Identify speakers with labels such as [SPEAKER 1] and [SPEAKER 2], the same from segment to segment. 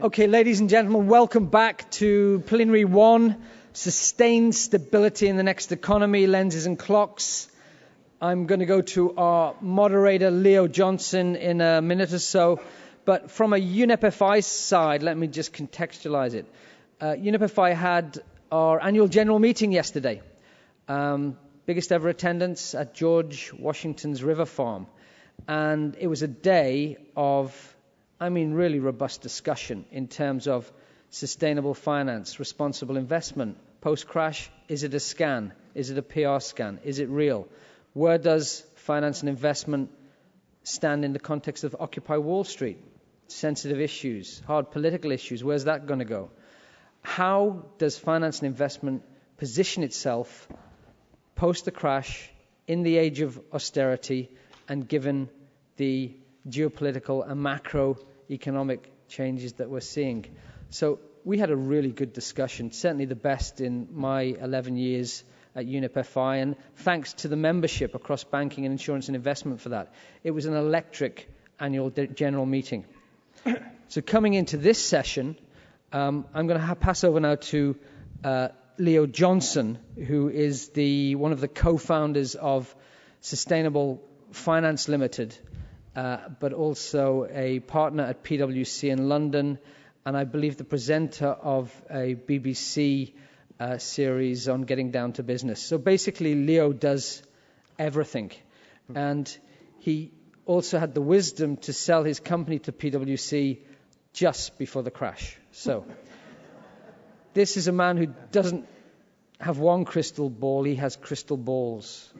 [SPEAKER 1] Okay, ladies and gentlemen, welcome back to Plenary 1, Sustained Stability in the Next Economy, Lenses and Clocks. I'm going to go to our moderator, Leo Jonhson, in a minute or so. But from a UNEP FI side, let me just contextualize it. UNEP FI had our annual general meeting yesterday. Biggest ever attendance at George Washington's River Farm. And it was a day of, really robust discussion in terms of sustainable finance, responsible investment, post-crash. Is it a scan? Is it a PR scan? Is it real? Where does finance and investment stand in the context of Occupy Wall Street? Sensitive issues, hard political issues. Where's that going to go? How does finance and investment position itself post the crash in the age of austerity and given the geopolitical and macroeconomic changes that we're seeing? So we had a really good discussion, certainly the best in my 11 years at UNEP FI, and thanks to the membership across banking and insurance and investment for that. It was an electric annual general meeting. So coming into this session, I'm going to pass over now to Leo Jonhson, who is one of the co-founders of Sustainable Finance Limited, but also a partner at PwC in London, and I believe the presenter of a BBC series on getting down to business. So basically, Leo does everything. And he also had the wisdom to sell his company to PwC just before the crash. So this is a man who doesn't have one crystal ball, he has crystal balls.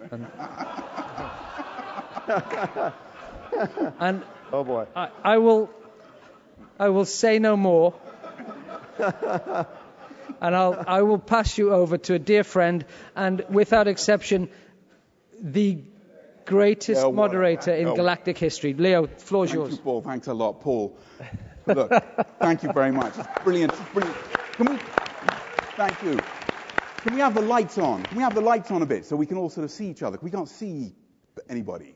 [SPEAKER 1] And
[SPEAKER 2] oh boy!
[SPEAKER 1] I will say no more, and I will pass you over to a dear friend, and without exception, the greatest moderator in galactic history. Leo, the floor is yours.
[SPEAKER 2] Thank you, Paul. Thanks a lot, Paul. Look, thank you very much. It's brilliant. It's brilliant. Thank you. Can we have the lights on? Can we have the lights on a bit so we can all sort of see each other? We can't see anybody.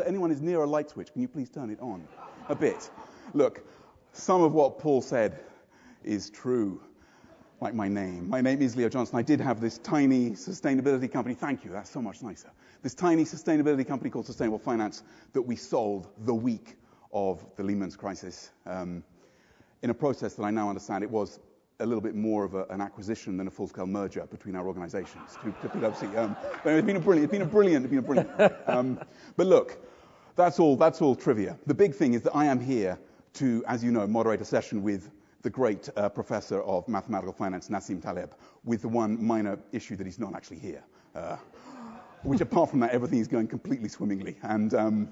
[SPEAKER 2] Anyone is near a light switch, can you please turn it on a bit? Look, some of what Paul said is true, like my name. My name is Leo Jonhson. I did have this tiny sustainability company. Thank you, that's so much nicer. This tiny sustainability company called Sustainable Finance that we sold the week of the Lehman crisis in a process that I now understand it was a little bit more of an acquisition than a full-scale merger between our organizations to PwC. But it's been a brilliant. But look, that's all trivia. The big thing is that I am here to, as you know, moderate a session with the great professor of mathematical finance, Nassim Taleb, with the one minor issue that he's not actually here. Which, apart from that, everything is going completely swimmingly. And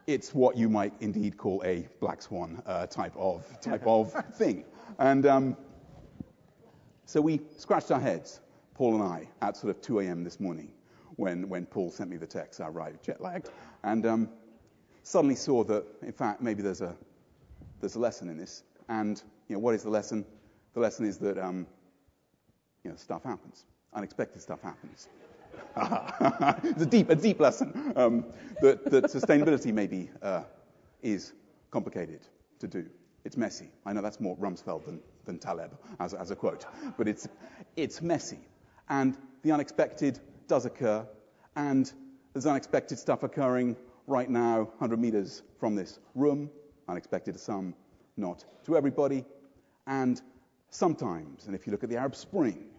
[SPEAKER 2] it's what you might indeed call a black swan type of thing. And so we scratched our heads, Paul and I, at sort of 2 a.m. this morning when Paul sent me the text. I arrived jet-lagged, and suddenly saw that, in fact, maybe there's a lesson in this. And what is the lesson? The lesson is that stuff happens. Unexpected stuff happens. It's a deep lesson that sustainability maybe is complicated to do. It's messy. I know that's more Rumsfeld than Taleb as a quote, but it's messy, and the unexpected does occur, and there's unexpected stuff occurring right now, 100 meters from this room. Unexpected to some, not to everybody, and sometimes, and if you look at the Arab Spring,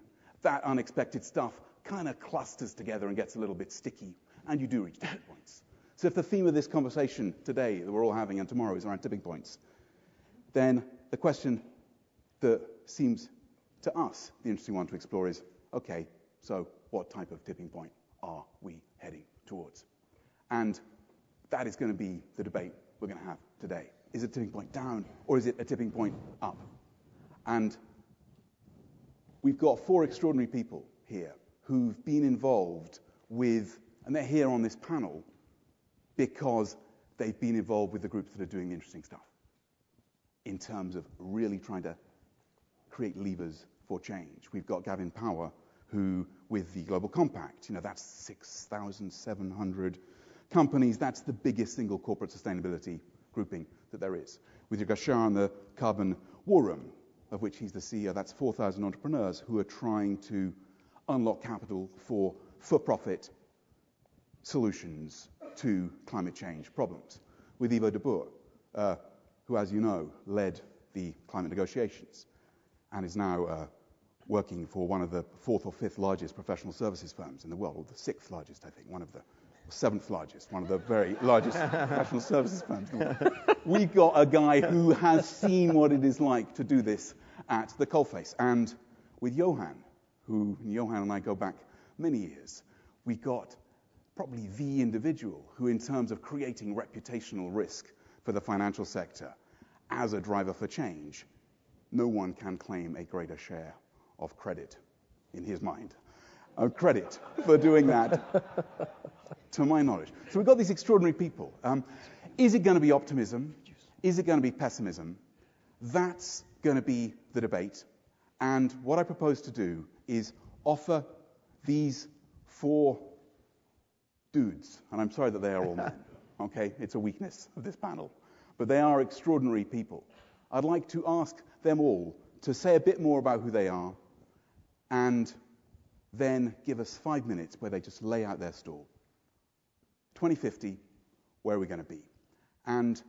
[SPEAKER 2] that unexpected stuff kind of clusters together and gets a little bit sticky, and you do reach tipping points. So if the theme of this conversation today that we're all having and tomorrow is around tipping points, then the question that seems to us the interesting one to explore is, okay, so what type of tipping point are we heading towards? And that is going to be the debate we're going to have today. Is it a tipping point down, or is it a tipping point up? And we've got 4 extraordinary people here who've been involved with, and they're here on this panel because they've been involved with the groups that are doing the interesting stuff in terms of really trying to create levers for change. We've got Gavin Power, who, with the Global Compact, that's 6,700 companies. That's the biggest single corporate sustainability grouping that there is. With Jigar Shah and the Carbon War Room, of which he's the CEO, that's 4,000 entrepreneurs who are trying to unlock capital for-profit solutions to climate change problems. With Ivo de Boer, who, as you know, led the climate negotiations and is now working for one of the 4th or 5th largest professional services firms in the world, or the 6th largest, I think, one of the 7th largest, one of the very largest professional services firms in the world. We got a guy who has seen what it is like to do this at the coalface. And with Johan and I go back many years, we got probably the individual who, in terms of creating reputational risk for the financial sector as a driver for change, no one can claim a greater share of credit, in his mind, of credit for doing that, to my knowledge. So we've got these extraordinary people. Is it going to be optimism? Is it going to be pessimism? That's going to be the debate. And what I propose to do is offer these 4 dudes, and I'm sorry that they are all men, okay? It's a weakness of this panel. But they are extraordinary people. I'd like to ask them all to say a bit more about who they are and then give us 5 minutes where they just lay out their stall. 2050, where are we going to be? And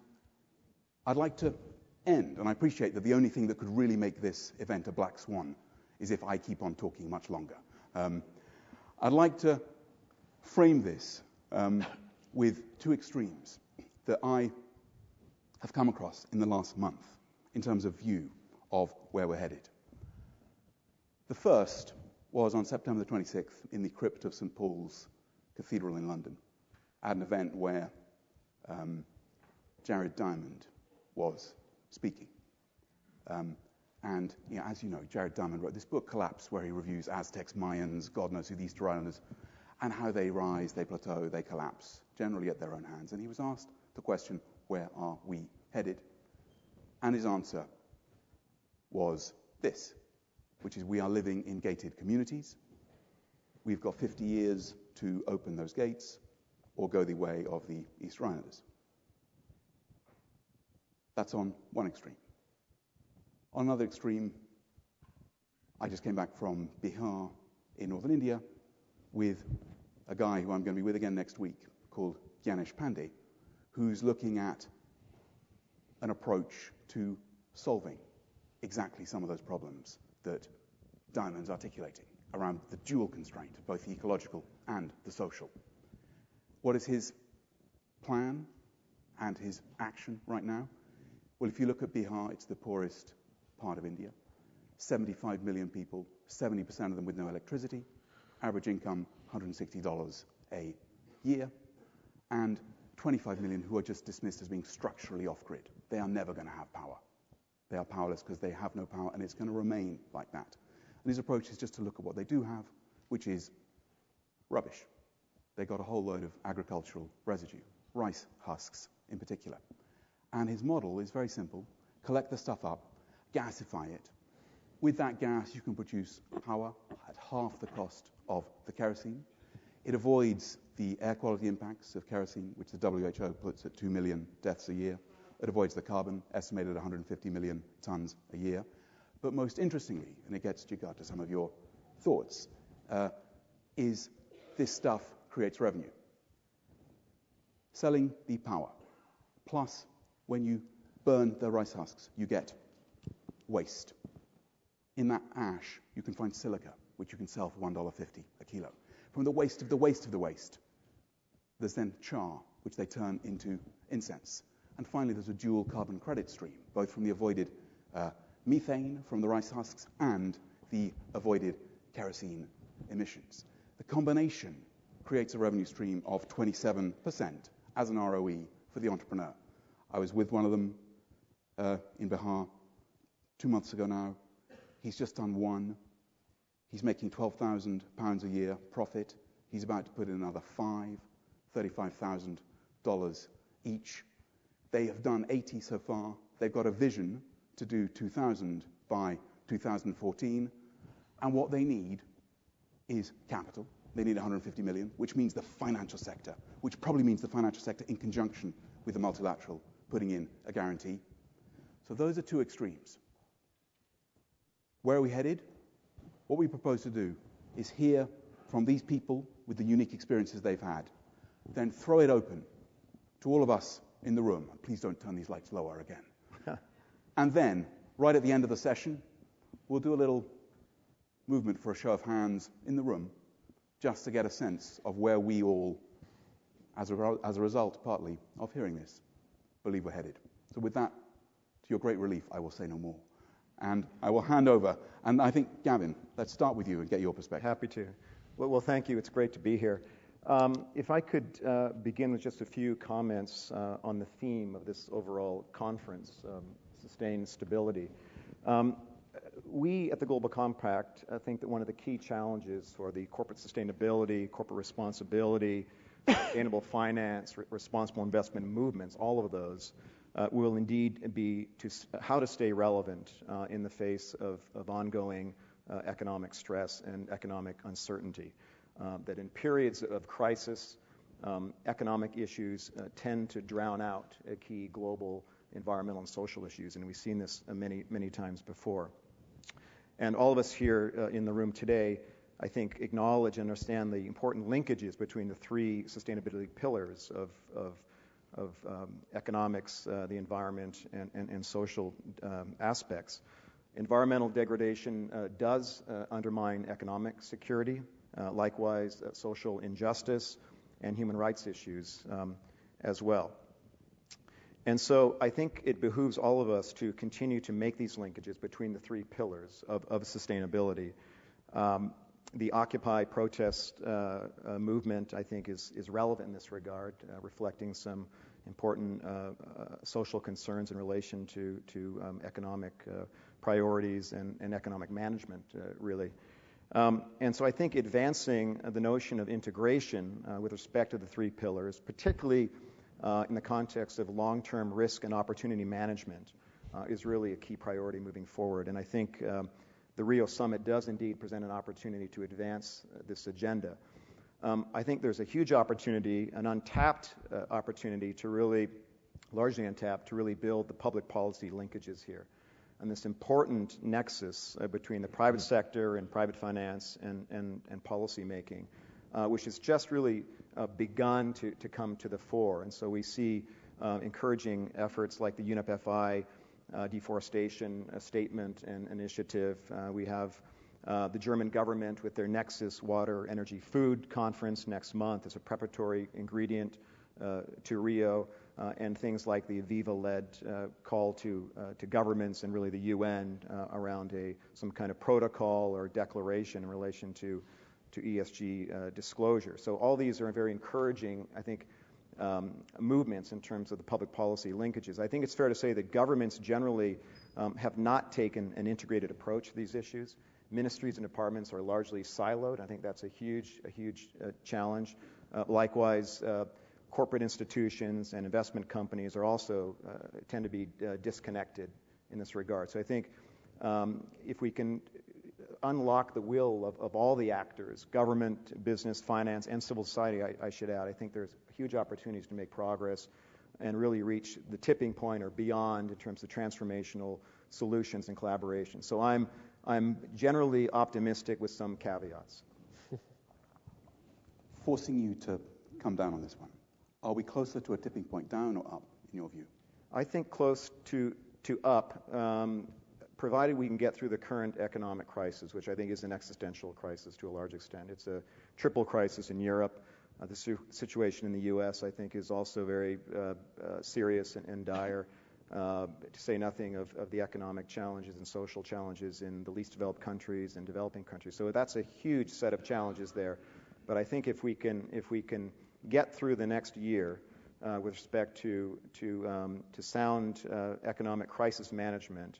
[SPEAKER 2] I'd like to end, and I appreciate that the only thing that could really make this event a black swan is if I keep on talking much longer. I'd like to frame this with 2 extremes that I have come across in the last month in terms of view of where we're headed. The first was on September the 26th in the crypt of St. Paul's Cathedral in London, at an event where Jared Diamond was speaking. And as you know, Jared Diamond wrote this book, Collapse, where he reviews Aztecs, Mayans, God knows who, the Easter Islanders, and how they rise, they plateau, they collapse, generally at their own hands. And he was asked the question, where are we headed? And his answer was this, which is we are living in gated communities. We've got 50 years to open those gates or go the way of the Easter Islanders. That's on one extreme. On another extreme, I just came back from Bihar in northern India with a guy who I'm going to be with again next week called Ganesh Pandey, who's looking at an approach to solving exactly some of those problems that Diamond's articulating around the dual constraint, both the ecological and the social. What is his plan and his action right now? Well, if you look at Bihar, it's the poorest part of India. 75 million people, 70% of them with no electricity, average income $160 a year, and 25 million who are just dismissed as being structurally off-grid. They are never going to have power. They are powerless because they have no power, and it's going to remain like that. And his approach is just to look at what they do have, which is rubbish. They got a whole load of agricultural residue, rice husks in particular. And his model is very simple. Collect the stuff up, gasify it. With that gas, you can produce power at half the cost of the kerosene. It avoids the air quality impacts of kerosene, which the WHO puts at 2 million deaths a year. It avoids the carbon, estimated at 150 million tons a year. But most interestingly, and it gets Jigar to some of your thoughts, is this stuff creates revenue. Selling the power, plus when you burn the rice husks, you get waste. In that ash, you can find silica, which you can sell for $1.50 a kilo. From the waste of the waste of the waste, there's then char, which they turn into incense. And finally, there's a dual carbon credit stream, both from the avoided methane from the rice husks and the avoided kerosene emissions. The combination creates a revenue stream of 27% as an ROE for the entrepreneur. I was with one of them in Bihar 2 months ago now. He's just done one. He's making £12,000 a year profit. He's about to put in another $35,000 each. They have done 80 so far. They've got a vision to do 2,000 by 2014. And what they need is capital. They need 150 million, which means the financial sector, which probably means the financial sector in conjunction with the multilateral putting in a guarantee. So those are two extremes. Where are we headed? What we propose to do is hear from these people with the unique experiences they've had, then throw it open to all of us in the room. Please don't turn these lights lower again. And then, right at the end of the session, we'll do a little movement for a show of hands in the room, just to get a sense of where we all, as a result, partly, of hearing this, believe we're headed. So with that, to your great relief, I will say no more. And I will hand over. And I think, Gavin, let's start with you and get your perspective.
[SPEAKER 3] Happy to. Well, thank you. It's great to be here. If I could begin with just a few comments on the theme of this overall conference, sustained stability. We at the Global Compact think that one of the key challenges for the corporate sustainability, corporate responsibility, sustainable finance, responsible investment movements, all of those, will indeed be how to stay relevant in the face of ongoing economic stress and economic uncertainty. That in periods of crisis, economic issues tend to drown out key global environmental and social issues, and we've seen this many, many times before. And all of us here in the room today, I think, acknowledge and understand the important linkages between the three sustainability pillars of economics, the environment, and social aspects. Environmental degradation does undermine economic security, likewise social injustice and human rights issues as well. And so I think it behooves all of us to continue to make these linkages between the three pillars of sustainability. The Occupy protest movement, I think, is relevant in this regard, reflecting some important social concerns in relation to economic priorities and economic management, really. And so I think advancing the notion of integration with respect to the three pillars, particularly in the context of long-term risk and opportunity management, is really a key priority moving forward. And I think the Rio Summit does indeed present an opportunity to advance this agenda. I think there's a huge opportunity, an untapped opportunity to really, largely untapped, to really build the public policy linkages here. And this important nexus between the private sector and private finance and policy making, which has just really begun to come to the fore. And so we see encouraging efforts like the UNEP FI deforestation statement and initiative. We have the German government with their Nexus Water, Energy, Food conference next month as a preparatory ingredient to Rio, and things like the Aviva-led call to governments and really the UN around some kind of protocol or declaration in relation to ESG disclosure. So all these are very encouraging, I think, movements in terms of the public policy linkages. I think it's fair to say that governments generally have not taken an integrated approach to these issues. Ministries and departments are largely siloed. I think that's a huge challenge. Likewise, corporate institutions and investment companies are also tend to be disconnected in this regard. So I think if we can unlock the will of all the actors, government, business, finance, and civil society, I should add, I think there's huge opportunities to make progress and really reach the tipping point or beyond in terms of transformational solutions and collaboration. So I'm generally optimistic with some caveats.
[SPEAKER 2] Forcing you to come down on this one. Are we closer to a tipping point, down or up, in your view?
[SPEAKER 3] I think close to up, provided we can get through the current economic crisis, which I think is an existential crisis to a large extent. It's a triple crisis in Europe. The situation in the U.S., I think, is also very serious and dire, to say nothing of the economic challenges and social challenges in the least developed countries and developing countries. So that's a huge set of challenges there. But I think if we can get through the next year with respect to sound economic crisis management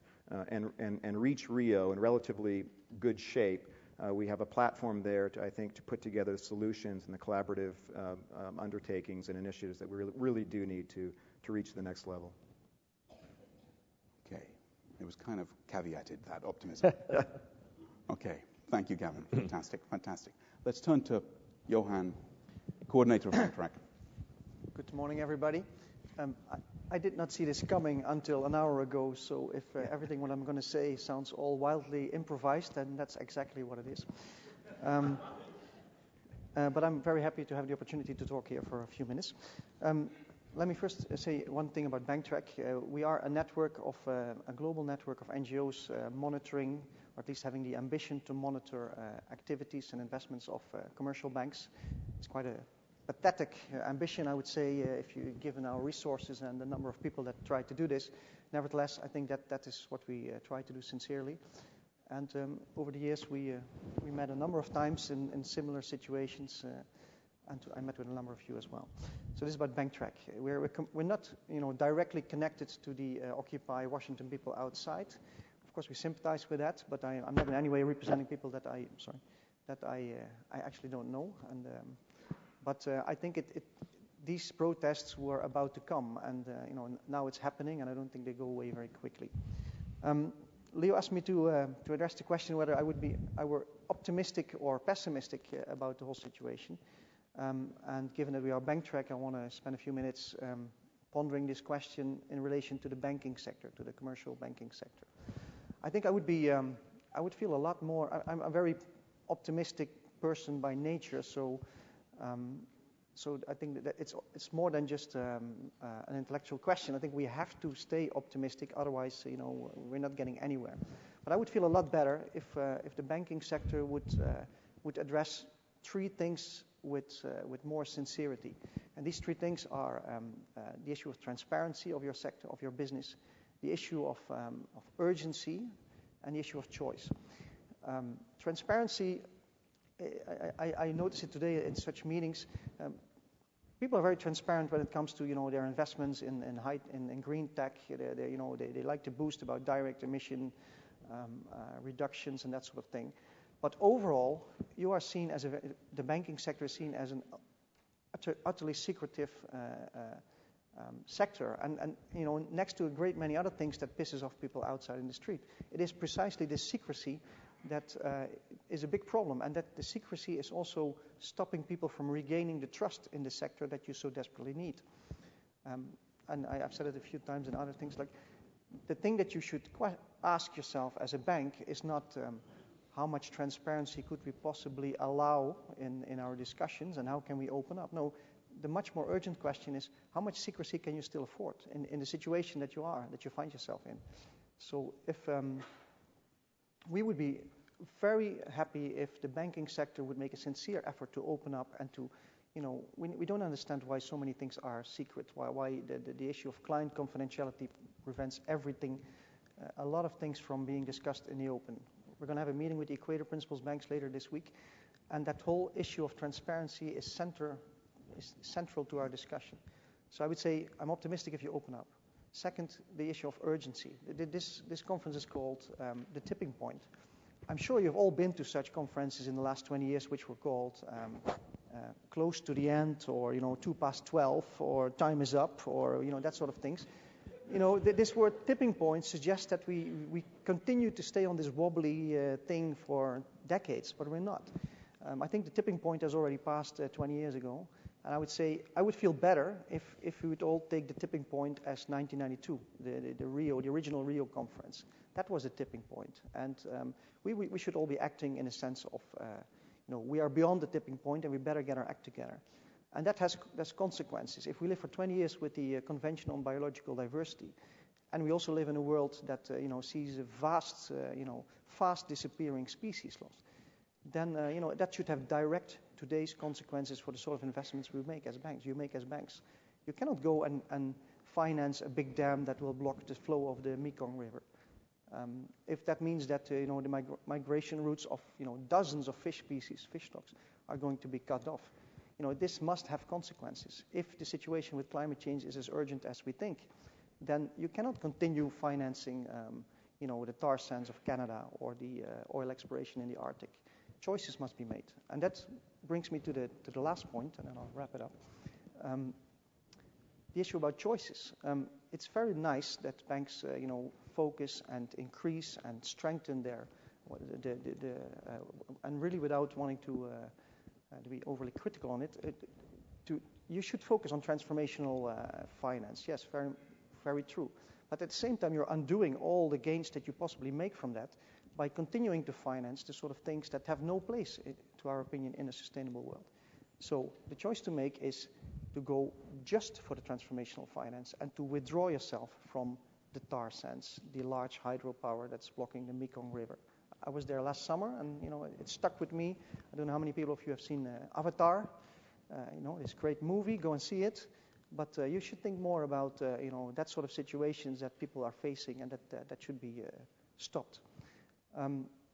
[SPEAKER 3] and reach Rio in relatively good shape, we have a platform there, I think, to put together solutions and the collaborative undertakings and initiatives that we really do need to reach the next level.
[SPEAKER 2] Okay. It was kind of caveated, that optimism. Okay. Thank you, Gavin. Fantastic. Let's turn to Johan, coordinator of the track.
[SPEAKER 4] Good morning, everybody. I did not see this coming until an hour ago, so if everything what I'm going to say sounds all wildly improvised, then that's exactly what it is. But I'm very happy to have the opportunity to talk here for a few minutes. Let me first say one thing about BankTrack. We are a network of a global network of NGOs monitoring, or at least having the ambition to monitor activities and investments of commercial banks. It's quite a pathetic ambition, I would say, if you given our resources and the number of people that try to do this. Nevertheless, I think that is what we try to do sincerely. And over the years, we met a number of times in similar situations, and I met with a number of you as well. So this is about BankTrack. We're not, directly connected to the Occupy Washington people outside. Of course, we sympathize with that, but I'm not in any way representing people that I actually don't know. And but I think these protests were about to come, and now it's happening, and I don't think they go away very quickly. Leo asked me to address the question whether I were optimistic or pessimistic about the whole situation. And given that we are BankTrack, I want to spend a few minutes pondering this question in relation to the banking sector, to the commercial banking sector. I think I would feel a lot more. I'm a very optimistic person by nature, so I think that it's more than just an intellectual question. I think we have to stay optimistic, otherwise, we're not getting anywhere. But I would feel a lot better if the banking sector would address three things with more sincerity. And these three things are the issue of transparency of your sector, of your business, the issue of urgency, and the issue of choice. Transparency, I notice it today in such meetings. People are very transparent when it comes to their investments in green tech. They like to boast about direct emission reductions and that sort of thing. But overall, you are seen as the banking sector is seen as an utterly secretive sector, and next to a great many other things that pisses off people outside in the street, it is precisely this secrecy that is a big problem, and that the secrecy is also stopping people from regaining the trust in the sector that you so desperately need. And I've said it a few times in other things, like the thing that you should ask yourself as a bank is not how much transparency could we possibly allow in our discussions, and how can we open up? No, the much more urgent question is how much secrecy can you still afford in the situation that you find yourself in. So if we would be very happy if the banking sector would make a sincere effort to open up and to, we don't understand why so many things are secret, why the issue of client confidentiality prevents everything, a lot of things from being discussed in the open. We're going to have a meeting with the Equator Principles banks later this week, and that whole issue of transparency is central to our discussion. So I would say I'm optimistic if you open up. Second, the issue of urgency. This conference is called The Tipping Point. I'm sure you've all been to such conferences in the last 20 years, which were called Close to the End, or 12:02, or Time is Up, or that sort of things. This word tipping point suggests that we continue to stay on this wobbly thing for decades, but we're not. I think the tipping point has already passed 20 years ago, and I would say I would feel better if we would all take the tipping point as 1992, the original Rio conference. That was a tipping point, and we should all be acting in a sense of, we are beyond the tipping point, and we better get our act together. And that has consequences. If we live for 20 years with the Convention on Biological Diversity, and we also live in a world that sees a vast, fast disappearing species loss, then that should have direct today's consequences for the sort of investments we make as banks. You cannot go and finance a big dam that will block the flow of the Mekong River. If that means that the migration routes of dozens of fish species, fish stocks, are going to be cut off. This must have consequences. If the situation with climate change is as urgent as we think, then you cannot continue financing, the tar sands of Canada or the oil exploration in the Arctic. Choices must be made, and that brings me to the last point, and then I'll wrap it up. The issue about choices. It's very nice that banks, focus and increase and strengthen their, and really without wanting to be overly critical on it, you should focus on transformational finance. Yes, very very true. But at the same time, you're undoing all the gains that you possibly make from that by continuing to finance the sort of things that have no place, to our opinion, in a sustainable world. So the choice to make is to go just for the transformational finance and to withdraw yourself from the tar sands, the large hydropower that's blocking the Mekong River. I was there last summer, and it stuck with me. I don't know how many people of you have seen Avatar. This great movie. Go and see it. But you should think more about that sort of situations that people are facing, and that should be stopped.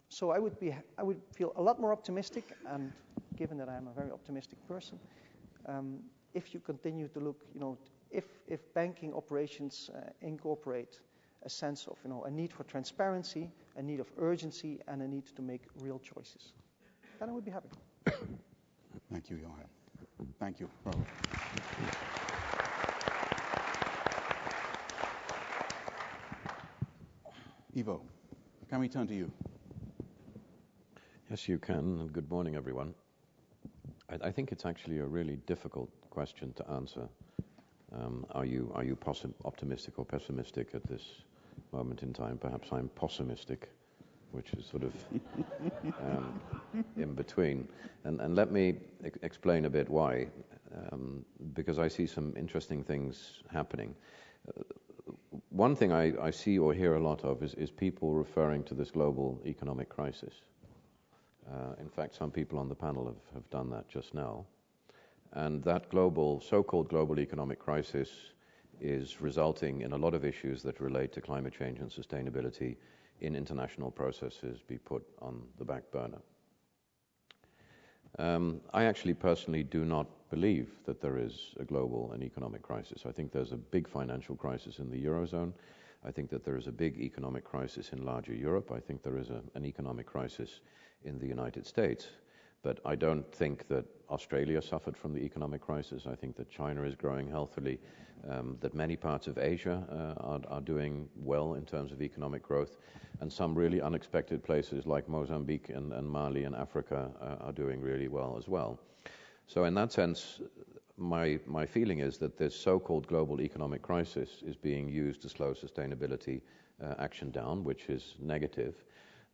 [SPEAKER 4] So I would feel a lot more optimistic, and given that I'm a very optimistic person, if you continue to look, if banking operations incorporate a sense of a need for transparency, a need of urgency, and a need to make real choices, then I would be happy.
[SPEAKER 2] Thank you, Johan. Thank you. Ivo, can we turn to you?
[SPEAKER 5] Yes, you can, and good morning, everyone. I think it's actually a really difficult question to answer. Are you optimistic or pessimistic at this moment in time? Perhaps I'm pessimistic, which is sort of in between. And let me explain a bit why, because I see some interesting things happening. One thing I see or hear a lot of is people referring to this global economic crisis. In fact, some people on the panel have done that just now. And that so-called global economic crisis is resulting in a lot of issues that relate to climate change and sustainability in international processes be put on the back burner. I actually personally do not believe that there is a global and economic crisis. I think there's a big financial crisis in the Eurozone. I think that there is a big economic crisis in larger Europe. I think there is an economic crisis in the United States. But I don't think that Australia suffered from the economic crisis. I think that China is growing healthily, that many parts of Asia are doing well in terms of economic growth, and some really unexpected places like Mozambique and Mali and Africa are doing really well as well. So in that sense, my feeling is that this so-called global economic crisis is being used to slow sustainability action down, which is negative.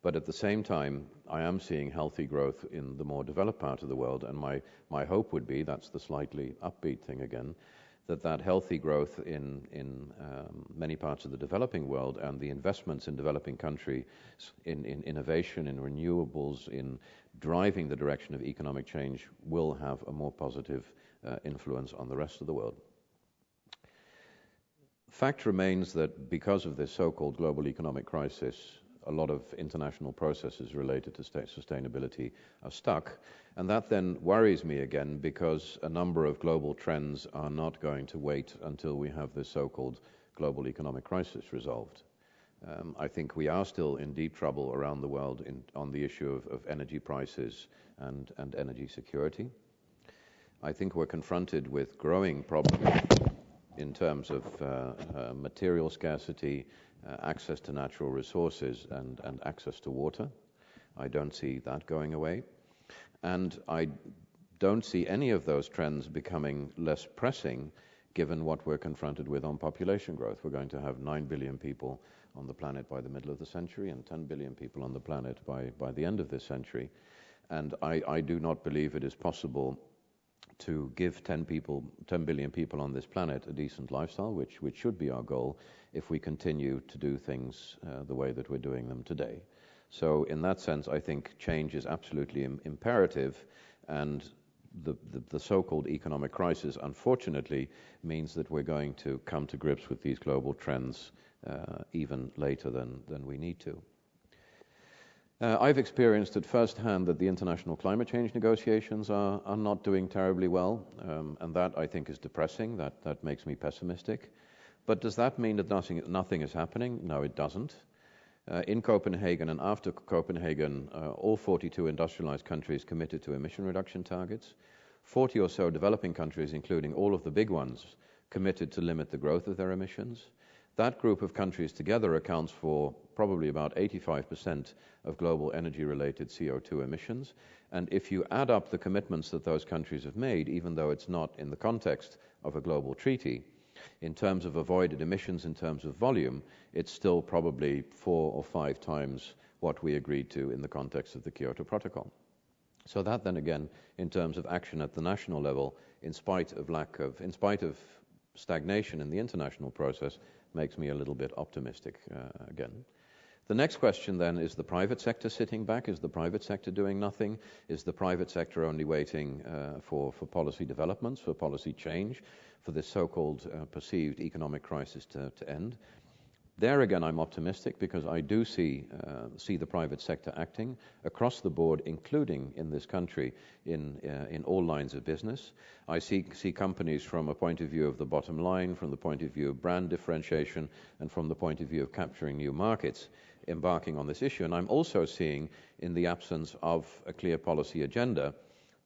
[SPEAKER 5] But at the same time, I am seeing healthy growth in the more developed part of the world, and my hope would be, that's the slightly upbeat thing again, that healthy growth in many parts of the developing world and the investments in developing countries in innovation, in renewables, in driving the direction of economic change will have a more positive influence on the rest of the world. Fact remains that because of this so-called global economic crisis, a lot of international processes related to sustainability are stuck. And that then worries me again, because a number of global trends are not going to wait until we have this so-called global economic crisis resolved. I think we are still in deep trouble around the world on the issue of energy prices and energy security. I think we're confronted with growing problems in terms of material scarcity, access to natural resources, and access to water. I don't see that going away. And I don't see any of those trends becoming less pressing given what we're confronted with on population growth. We're going to have 9 billion people on the planet by the middle of the century and 10 billion people on the planet by the end of this century. And I do not believe it is possible to give 10 billion people on this planet a decent lifestyle, which should be our goal, if we continue to do things the way that we're doing them today. So in that sense, I think change is absolutely imperative, and the so-called economic crisis, unfortunately, means that we're going to come to grips with these global trends even later than we need to. I've experienced at first hand that the international climate change negotiations are not doing terribly well, and that I think is depressing. That makes me pessimistic. But does that mean that nothing is happening? No, it doesn't. In Copenhagen and after Copenhagen, all 42 industrialized countries committed to emission reduction targets. 40 or so developing countries, including all of the big ones, committed to limit the growth of their emissions. That group of countries together accounts for probably about 85% of global energy-related CO2 emissions. And if you add up the commitments that those countries have made, even though it's not in the context of a global treaty, in terms of avoided emissions, in terms of volume, it's still probably 4 or 5 times what we agreed to in the context of the Kyoto Protocol. So that then again, in terms of action at the national level, in spite of stagnation in the international process, makes me a little bit optimistic again. The next question then, is the private sector sitting back? Is the private sector doing nothing? Is the private sector only waiting for policy developments, for policy change, for this so-called perceived economic crisis to end? There again, I'm optimistic because I do see the private sector acting across the board, including in this country, in all lines of business. I see companies from a point of view of the bottom line, from the point of view of brand differentiation, and from the point of view of capturing new markets, embarking on this issue. And I'm also seeing, in the absence of a clear policy agenda,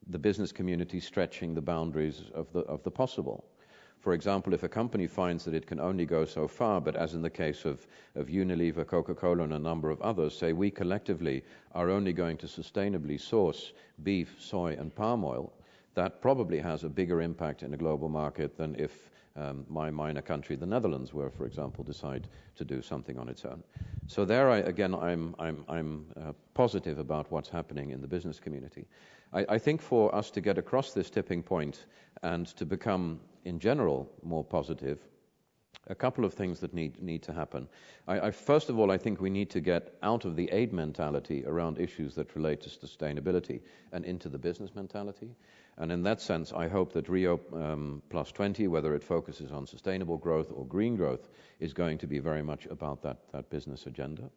[SPEAKER 5] the business community stretching the boundaries of the possible. For example, if a company finds that it can only go so far, but as in the case of Unilever, Coca-Cola, and a number of others, say we collectively are only going to sustainably source beef, soy, and palm oil, that probably has a bigger impact in a global market than if my minor country, the Netherlands, were, for example, decide to do something on its own. So there, I'm positive about what's happening in the business community. I think for us to get across this tipping point and to become, in general, more positive, a couple of things that need to happen. First of all, I think we need to get out of the aid mentality around issues that relate to sustainability and into the business mentality. And in that sense, I hope that Rio Plus 20, whether it focuses on sustainable growth or green growth, is going to be very much about that business agenda.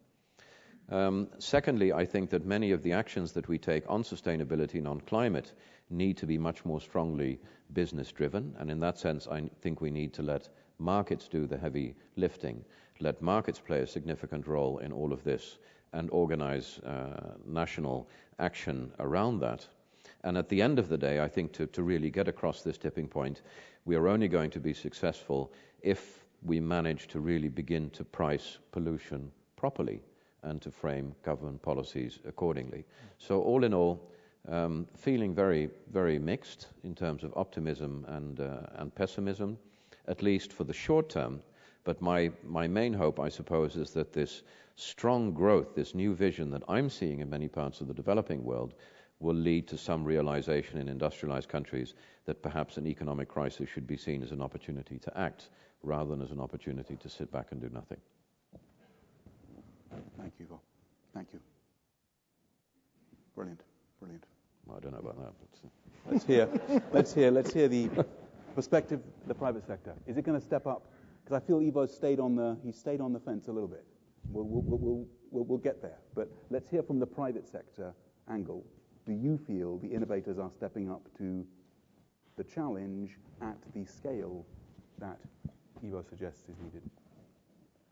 [SPEAKER 5] Secondly, I think that many of the actions that we take on sustainability and on climate need to be much more strongly business-driven. And in that sense, I think we need to let markets do the heavy lifting, let markets play a significant role in all of this, and organize national action around that. And at the end of the day, I think to really get across this tipping point, we are only going to be successful if we manage to really begin to price pollution properly and to frame government policies accordingly. So all in all, feeling very, very mixed in terms of optimism and pessimism, at least for the short term. But my main hope, I suppose, is that this strong growth, this new vision that I'm seeing in many parts of the developing world, will lead to some realization in industrialized countries that perhaps an economic crisis should be seen as an opportunity to act rather than as an opportunity to sit back and do nothing.
[SPEAKER 2] Thank you, Bob. Thank you. Brilliant. Brilliant.
[SPEAKER 5] Well, I don't know about that. But
[SPEAKER 2] Let's hear the perspective of the private sector. Is it going to step up? Because I feel Ivo stayed on the fence a little bit. We'll get there. But let's hear from the private sector angle. Do you feel the innovators are stepping up to the challenge at the scale that Ivo suggests is needed?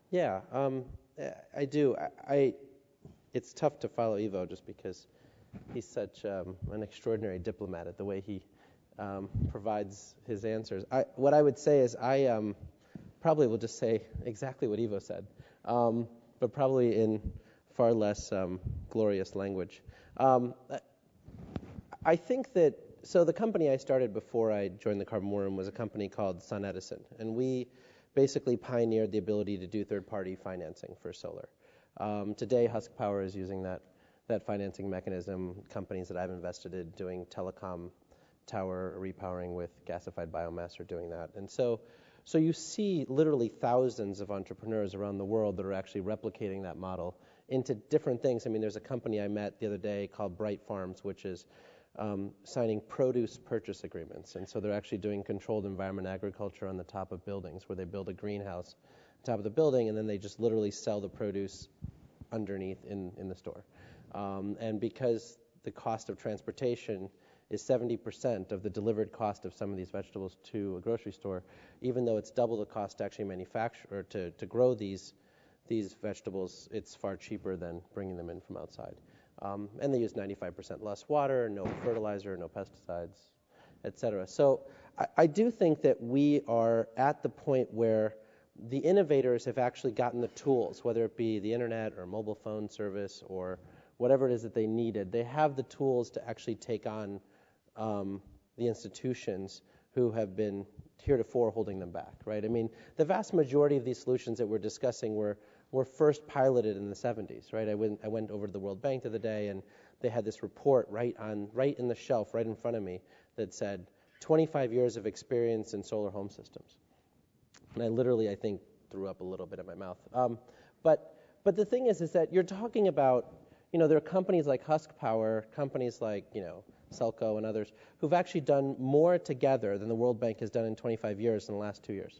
[SPEAKER 6] Yeah, I do. It's tough to follow Ivo just because he's such an extraordinary diplomat at the way he provides his answers. What I would say is I probably will just say exactly what Ivo said, but probably in far less glorious language. I think that, so the company I started before I joined the Carbon War Room was a company called SunEdison, and we basically pioneered the ability to do third-party financing for solar. Today, Husk Power is using that financing mechanism. Companies that I've invested in doing telecom tower repowering with gasified biomass are doing that. And so you see literally thousands of entrepreneurs around the world that are actually replicating that model into different things. I mean, there's a company I met the other day called Bright Farms, which is signing produce purchase agreements. And so they're actually doing controlled environment agriculture on the top of buildings where they build a greenhouse on top of the building and then they just literally sell the produce underneath in the store. And because the cost of transportation is 70% of the delivered cost of some of these vegetables to a grocery store, even though it's double the cost to actually manufacture or to grow these vegetables, it's far cheaper than bringing them in from outside. And they use 95% less water, no fertilizer, no pesticides, et cetera. So I do think that we are at the point where the innovators have actually gotten the tools, whether it be the internet or mobile phone service or whatever it is that they needed. They have the tools to actually take on the institutions who have been heretofore holding them back, right? I mean, the vast majority of these solutions that we're discussing were first piloted in the 70s, right? I went over to the World Bank the other day, and they had this report right in the shelf, right in front of me, that said 25 years of experience in solar home systems. And I literally, I think, threw up a little bit in my mouth. But the thing is that you're talking about, there are companies like Husk Power, companies like, Selco and others, who've actually done more together than the World Bank has done in 25 years in the last 2 years,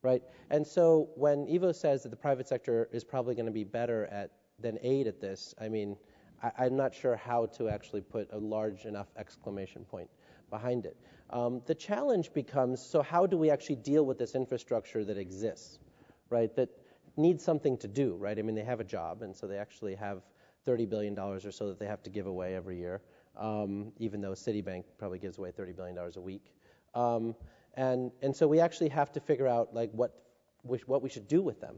[SPEAKER 6] right? And so when Ivo says that the private sector is probably going to be better than aid at this, I mean, I'm not sure how to actually put a large enough exclamation point behind it. The challenge becomes, so how do we actually deal with this infrastructure that exists, right, that needs something to do, right? I mean, they have a job, and so they actually have $30 billion or so that they have to give away every year, even though Citibank probably gives away $30 billion a week. And so we actually have to figure out, like, what we should do with them,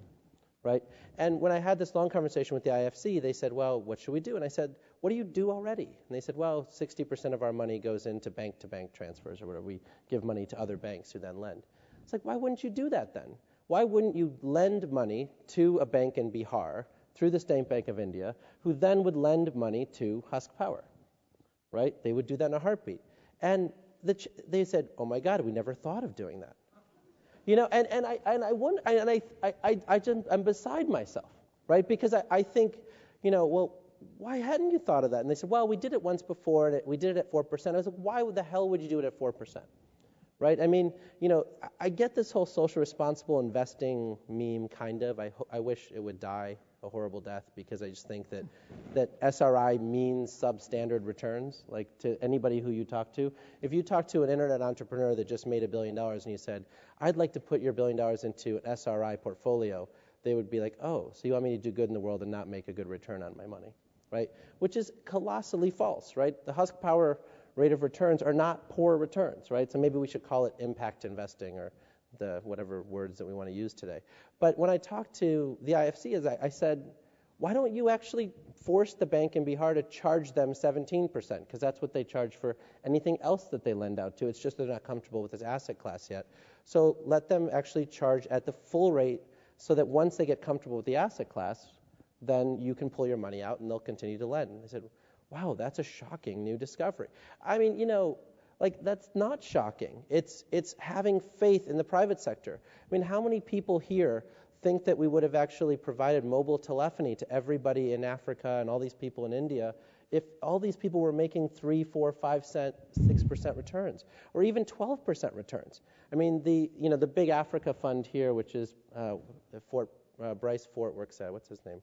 [SPEAKER 6] right? And when I had this long conversation with the IFC, they said, well, what should we do? And I said, what do you do already? And they said, well, 60% of our money goes into bank-to-bank transfers or whatever. We give money to other banks who then lend. It's like, why wouldn't you do that then? Why wouldn't you lend money to a bank in Bihar through the State Bank of India, who then would lend money to Husk Power, right? They would do that in a heartbeat. And they said, oh my God, we never thought of doing that. I'm beside myself, right? Because I think, well, why hadn't you thought of that? And they said, well, we did it once before, and we did it at 4%. I was like, why the hell would you do it at 4%? Right? I mean, I get this whole social responsible investing meme, kind of. I wish it would die a horrible death, because I just think that SRI means substandard returns, like, to anybody who you talk to. If you talk to an internet entrepreneur that just made $1 billion and you said, I'd like to put your $1 billion into an SRI portfolio, they would be like, oh, so you want me to do good in the world and not make a good return on my money, right? Which is colossally false, right? The Husk Power rate of returns are not poor returns, right? So maybe we should call it impact investing, or the whatever words that we want to use today. But when I talked to the IFC, I said, why don't you actually force the bank in Bihar to charge them 17%? Because that's what they charge for anything else that they lend out to. It's just they're not comfortable with this asset class yet. So let them actually charge at the full rate, so that once they get comfortable with the asset class, then you can pull your money out and they'll continue to lend. And I said, wow, that's a shocking new discovery. I mean, like, that's not shocking. It's having faith in the private sector. I mean, how many people here think that we would have actually provided mobile telephony to everybody in Africa and all these people in India if all these people were making 3, 4, 5 cent, 6% returns, or even 12% returns? I mean, the big Africa fund here, which is Bryce Fort works at, what's his name?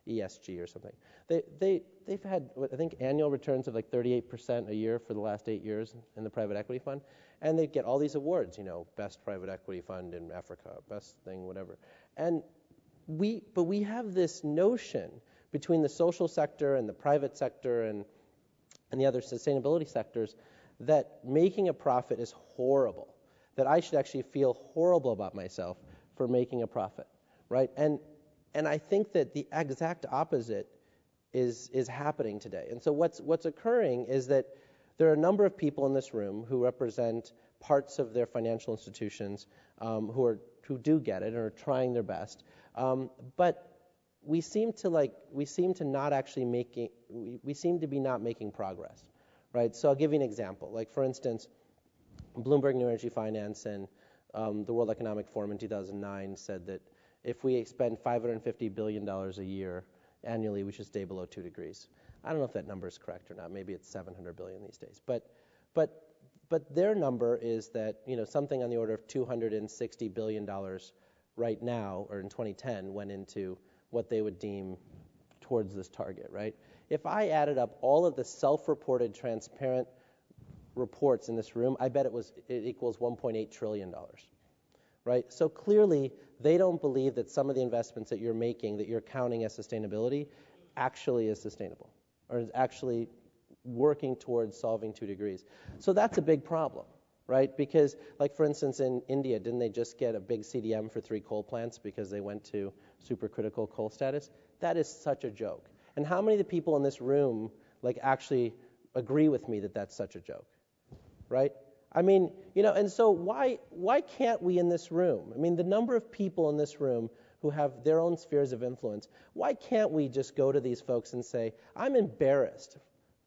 [SPEAKER 6] ESG or something. They've had, I think, annual returns of like 38% a year for the last 8 years in the private equity fund, and they get all these awards, best private equity fund in Africa, best thing, whatever. And we have this notion between the social sector and the private sector and the other sustainability sectors that making a profit is horrible, that I should actually feel horrible about myself for making a profit, right? And I think that the exact opposite is happening today. And so what's occurring is that there are a number of people in this room who represent parts of their financial institutions who do get it and are trying their best. But we seem to be not making progress, right? So I'll give you an example. Like, for instance, Bloomberg New Energy Finance and the World Economic Forum in 2009 said that if we spend $550 billion a year annually, we should stay below 2 degrees. I don't know if that number is correct or not. Maybe it's 700 billion these days. But their number is that something on the order of $260 billion right now, or in 2010, went into what they would deem towards this target, right? If I added up all of the self-reported, transparent reports in this room, I bet it equals $1.8 trillion. Right? So clearly, they don't believe that some of the investments that you're making, that you're counting as sustainability, actually is sustainable, or is actually working towards solving 2 degrees. So that's a big problem, right? Because, like, for instance, in India, didn't they just get a big CDM for 3 coal plants because they went to supercritical coal status? That is such a joke. And how many of the people in this room, like, actually agree with me that that's such a joke, right? I mean, and so why can't we in this room? I mean, the number of people in this room who have their own spheres of influence, why can't we just go to these folks and say, I'm embarrassed.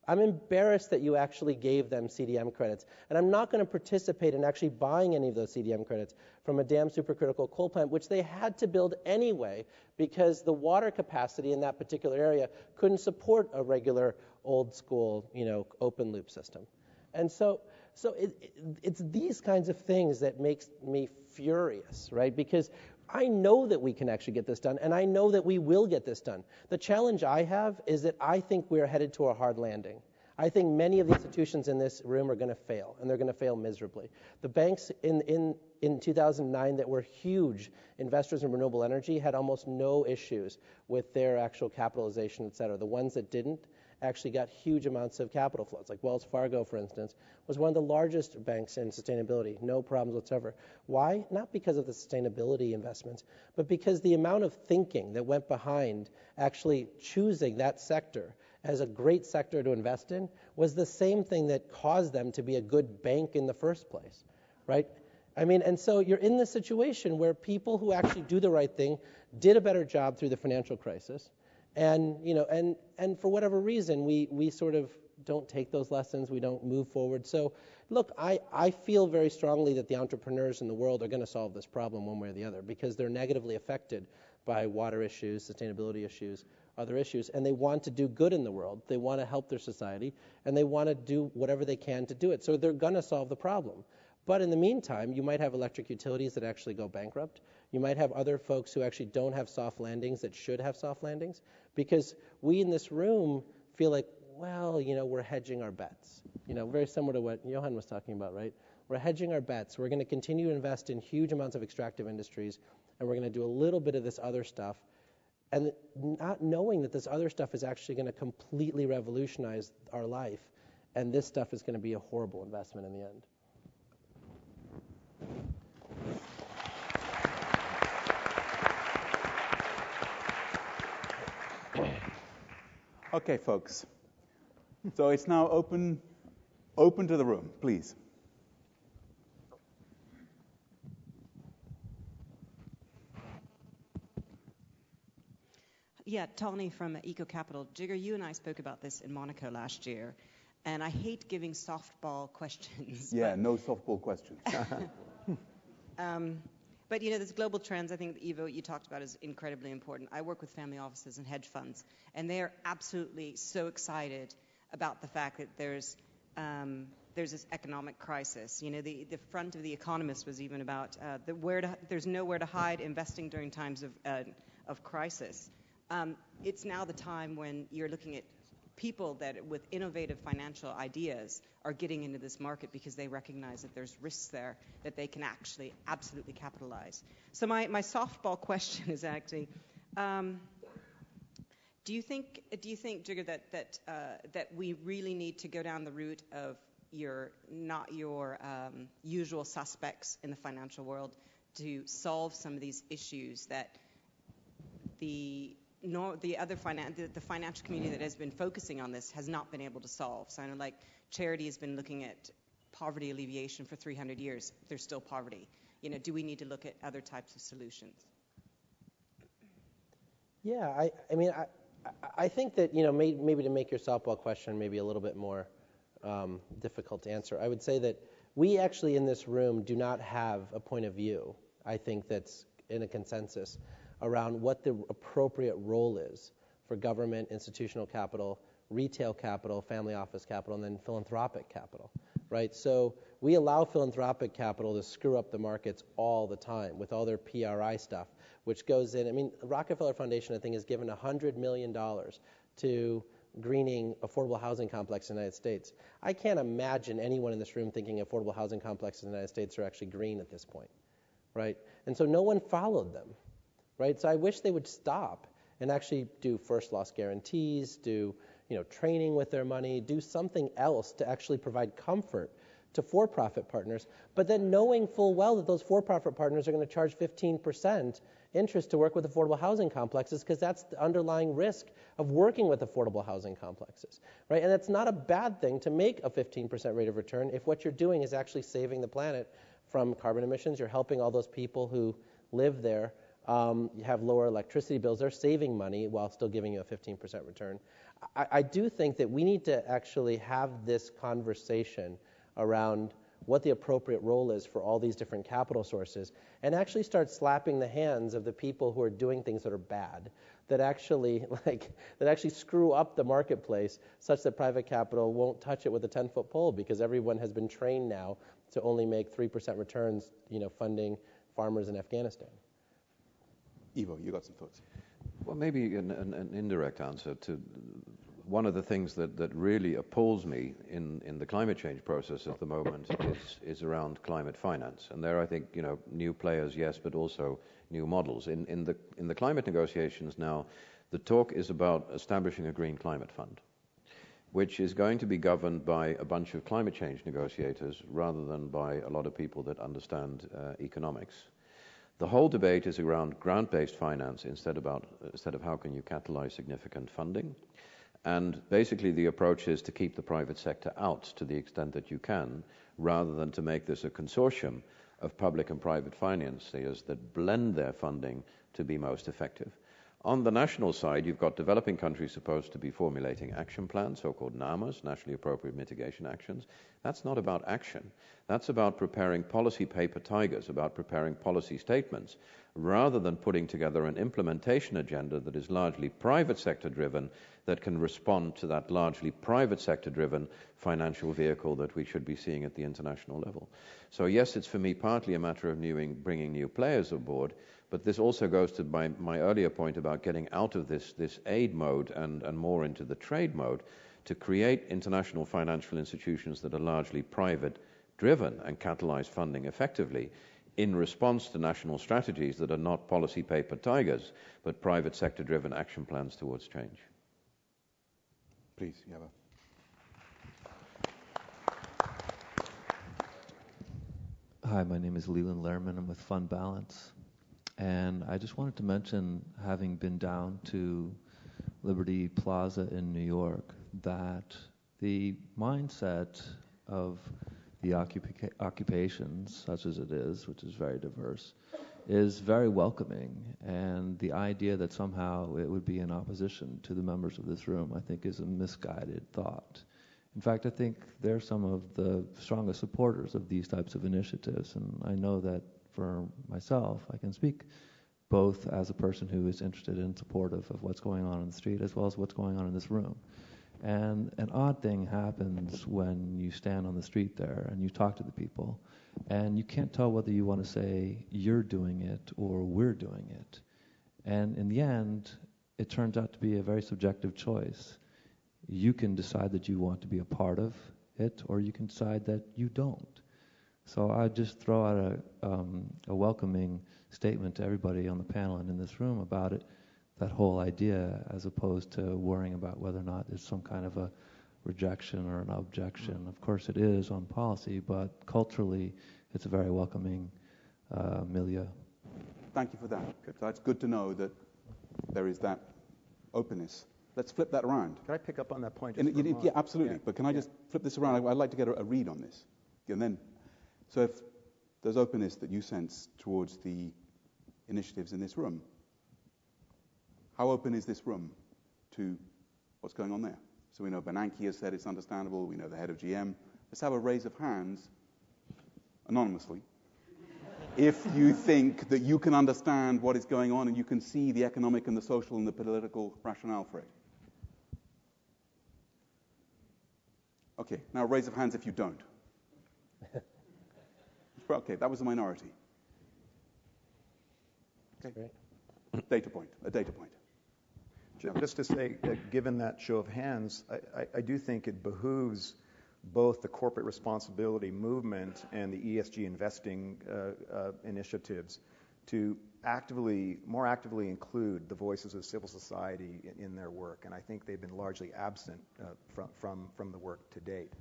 [SPEAKER 6] I'm embarrassed that you actually gave them CDM credits, and I'm not going to participate in actually buying any of those CDM credits from a damn supercritical coal plant, which they had to build anyway because the water capacity in that particular area couldn't support a regular old school, open loop system. And so it's these kinds of things that makes me furious, right? Because I know that we can actually get this done, and I know that we will get this done. The challenge I have is that I think we're headed to a hard landing. I think many of the institutions in this room are going to fail, and they're going to fail miserably. The banks in 2009 that were huge investors in renewable energy had almost no issues with their actual capitalization, et cetera. The ones that didn't actually got huge amounts of capital flows. Like Wells Fargo, for instance, was one of the largest banks in sustainability, no problems whatsoever. Why? Not because of the sustainability investments, but because the amount of thinking that went behind actually choosing that sector as a great sector to invest in was the same thing that caused them to be a good bank in the first place, right? I mean, and so you're in this situation where people who actually do the right thing did a better job through the financial crisis. And and for whatever reason, we sort of don't take those lessons. We don't move forward. So, look, I feel very strongly that the entrepreneurs in the world are going to solve this problem one way or the other because they're negatively affected by water issues, sustainability issues, other issues, and they want to do good in the world. They want to help their society, and they want to do whatever they can to do it. So they're going to solve the problem. But in the meantime, you might have electric utilities that actually go bankrupt. You might have other folks who actually don't have soft landings that should have soft landings because we in this room feel like, well, we're hedging our bets. Very similar to what Johan was talking about, right? We're hedging our bets. We're going to continue to invest in huge amounts of extractive industries, and we're going to do a little bit of this other stuff, and not knowing that this other stuff is actually going to completely revolutionize our life, and this stuff is going to be a horrible investment in the end.
[SPEAKER 2] Okay, folks. So it's now open to the room, please.
[SPEAKER 7] Yeah, Tawny from Eco Capital. Jigar, you and I spoke about this in Monaco last year, and I hate giving softball questions.
[SPEAKER 2] Yeah, no softball questions.
[SPEAKER 7] But there's global trends. I think Ivo, you talked about is incredibly important. I work with family offices and hedge funds, and they are absolutely so excited about the fact that there's this economic crisis. The front of The Economist was even about there's nowhere to hide investing during times of crisis. It's now the time when you're looking at people that with innovative financial ideas are getting into this market because they recognize that there's risks there that they can actually absolutely capitalize. So my softball question is actually, do you think, Jigar, that we really need to go down the route of not your usual suspects in the financial world to solve some of these issues that the financial community that has been focusing on this has not been able to solve? So I know, like, Charity has been looking at poverty alleviation for 300 years. There's still poverty. Do we need to look at other types of solutions?
[SPEAKER 6] Yeah, I think that maybe to make your softball question maybe a little bit more difficult to answer, I would say that we actually in this room do not have a point of view, I think, that's in a consensus around what the appropriate role is for government, institutional capital, retail capital, family office capital, and then philanthropic capital, right? So we allow philanthropic capital to screw up the markets all the time with all their PRI stuff, which goes in. Rockefeller Foundation, I think, has given $100 million to greening affordable housing complex in the United States. I can't imagine anyone in this room thinking affordable housing complexes in the United States are actually green at this point, right? And so no one followed them. Right, so I wish they would stop and actually do first loss guarantees, do training with their money, do something else to actually provide comfort to for-profit partners, but then knowing full well that those for-profit partners are going to charge 15% interest to work with affordable housing complexes, because that's the underlying risk of working with affordable housing complexes, right? And it's not a bad thing to make a 15% rate of return if what you're doing is actually saving the planet from carbon emissions. You're helping all those people who live there. You have lower electricity bills. They're saving money while still giving you a 15% return. I do think that we need to actually have this conversation around what the appropriate role is for all these different capital sources, and actually start slapping the hands of the people who are doing things that are bad, that actually screw up the marketplace such that private capital won't touch it with a 10-foot pole, because everyone has been trained now to only make 3% returns, funding farmers in Afghanistan.
[SPEAKER 2] Ivo, you got some thoughts?
[SPEAKER 5] Well, maybe an indirect answer to one of the things that really appalls me in the climate change process at the moment is around climate finance. And there I think, new players, yes, but also new models. In the climate negotiations now, the talk is about establishing a green climate fund, which is going to be governed by a bunch of climate change negotiators rather than by a lot of people that understand economics. The whole debate is around grant-based finance instead of how can you catalyze significant funding. And basically the approach is to keep the private sector out to the extent that you can, rather than to make this a consortium of public and private financiers that blend their funding to be most effective. On the national side, you've got developing countries supposed to be formulating action plans, so-called NAMAs, nationally appropriate mitigation actions. That's not about action. That's about preparing policy paper tigers, about preparing policy statements, rather than putting together an implementation agenda that is largely private sector driven, that can respond to that largely private sector driven financial vehicle that we should be seeing at the international level. So yes, it's for me partly a matter of bringing new players aboard, but this also goes to my earlier point about getting out of this aid mode and more into the trade mode, to create international financial institutions that are largely private driven and catalyze funding effectively in response to national strategies that are not policy paper tigers, but private sector driven action plans towards change.
[SPEAKER 2] Please, Yava.
[SPEAKER 8] Hi, my name is Leland Lehrman. I'm with Fund Balance. And I just wanted to mention, having been down to Liberty Plaza in New York, that the mindset of the occupations, such as it is, which is very diverse, is very welcoming. And the idea that somehow it would be in opposition to the members of this room, I think, is a misguided thought. In fact, I think they're some of the strongest supporters of these types of initiatives. And I know that for myself, I can speak both as a person who is interested and supportive of what's going on the street, as well as what's going on in this room. And an odd thing happens when you stand on the street there and you talk to the people, and you can't tell whether you want to say you're doing it or we're doing it. And in the end, it turns out to be a very subjective choice. You can decide that you want to be a part of it, or you can decide that you don't. So I just throw out a welcoming statement to everybody on the panel and in this room about it, that whole idea, as opposed to worrying about whether or not there's some kind of a rejection or an objection. Of course it is on policy, but culturally it's a very welcoming milieu.
[SPEAKER 2] Thank you for that. So it's good to know that there is that openness. Let's flip that around.
[SPEAKER 3] Can I pick up on that point?
[SPEAKER 2] Yeah, absolutely. Yeah. But can I just flip this around? I'd like to get a read on this. And then, so if there's openness that you sense towards the initiatives in this room, how open is this room to what's going on there? So we know Bernanke has said it's understandable. We know the head of GM. Let's have a raise of hands, anonymously, if you think that you can understand what is going on and you can see the economic and the social and the political rationale for it. Okay, now raise of hands if you don't. Okay, that was a minority. Okay. Data point, a data point.
[SPEAKER 3] Just to say, given that show of hands, I do think it behooves both the corporate responsibility movement and the ESG investing initiatives to more actively include the voices of civil society in their work. And I think they've been largely absent from the work to date.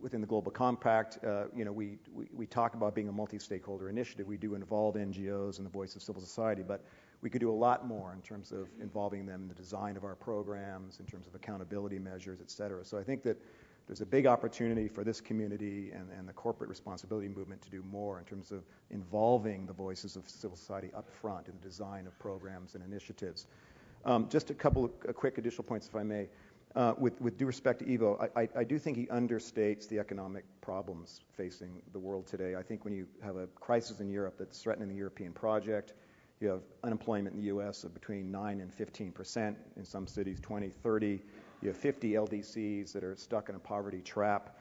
[SPEAKER 3] within the Global Compact, we talk about being a multi-stakeholder initiative. We do involve NGOs and the voice of civil society, but we could do a lot more in terms of involving them in the design of our programs, in terms of accountability measures, et cetera. So I think that there's a big opportunity for this community and the corporate responsibility movement to do more in terms of involving the voices of civil society up front in the design of programs and initiatives. Just a couple of quick additional points, if I may. With due respect to Ivo, I do think he understates the economic problems facing the world today. I think when you have a crisis in Europe that's threatening the European project, you have unemployment in the U.S. of between 9 and 15%, in some cities 20, 30. You have 50 LDCs that are stuck in a poverty trap,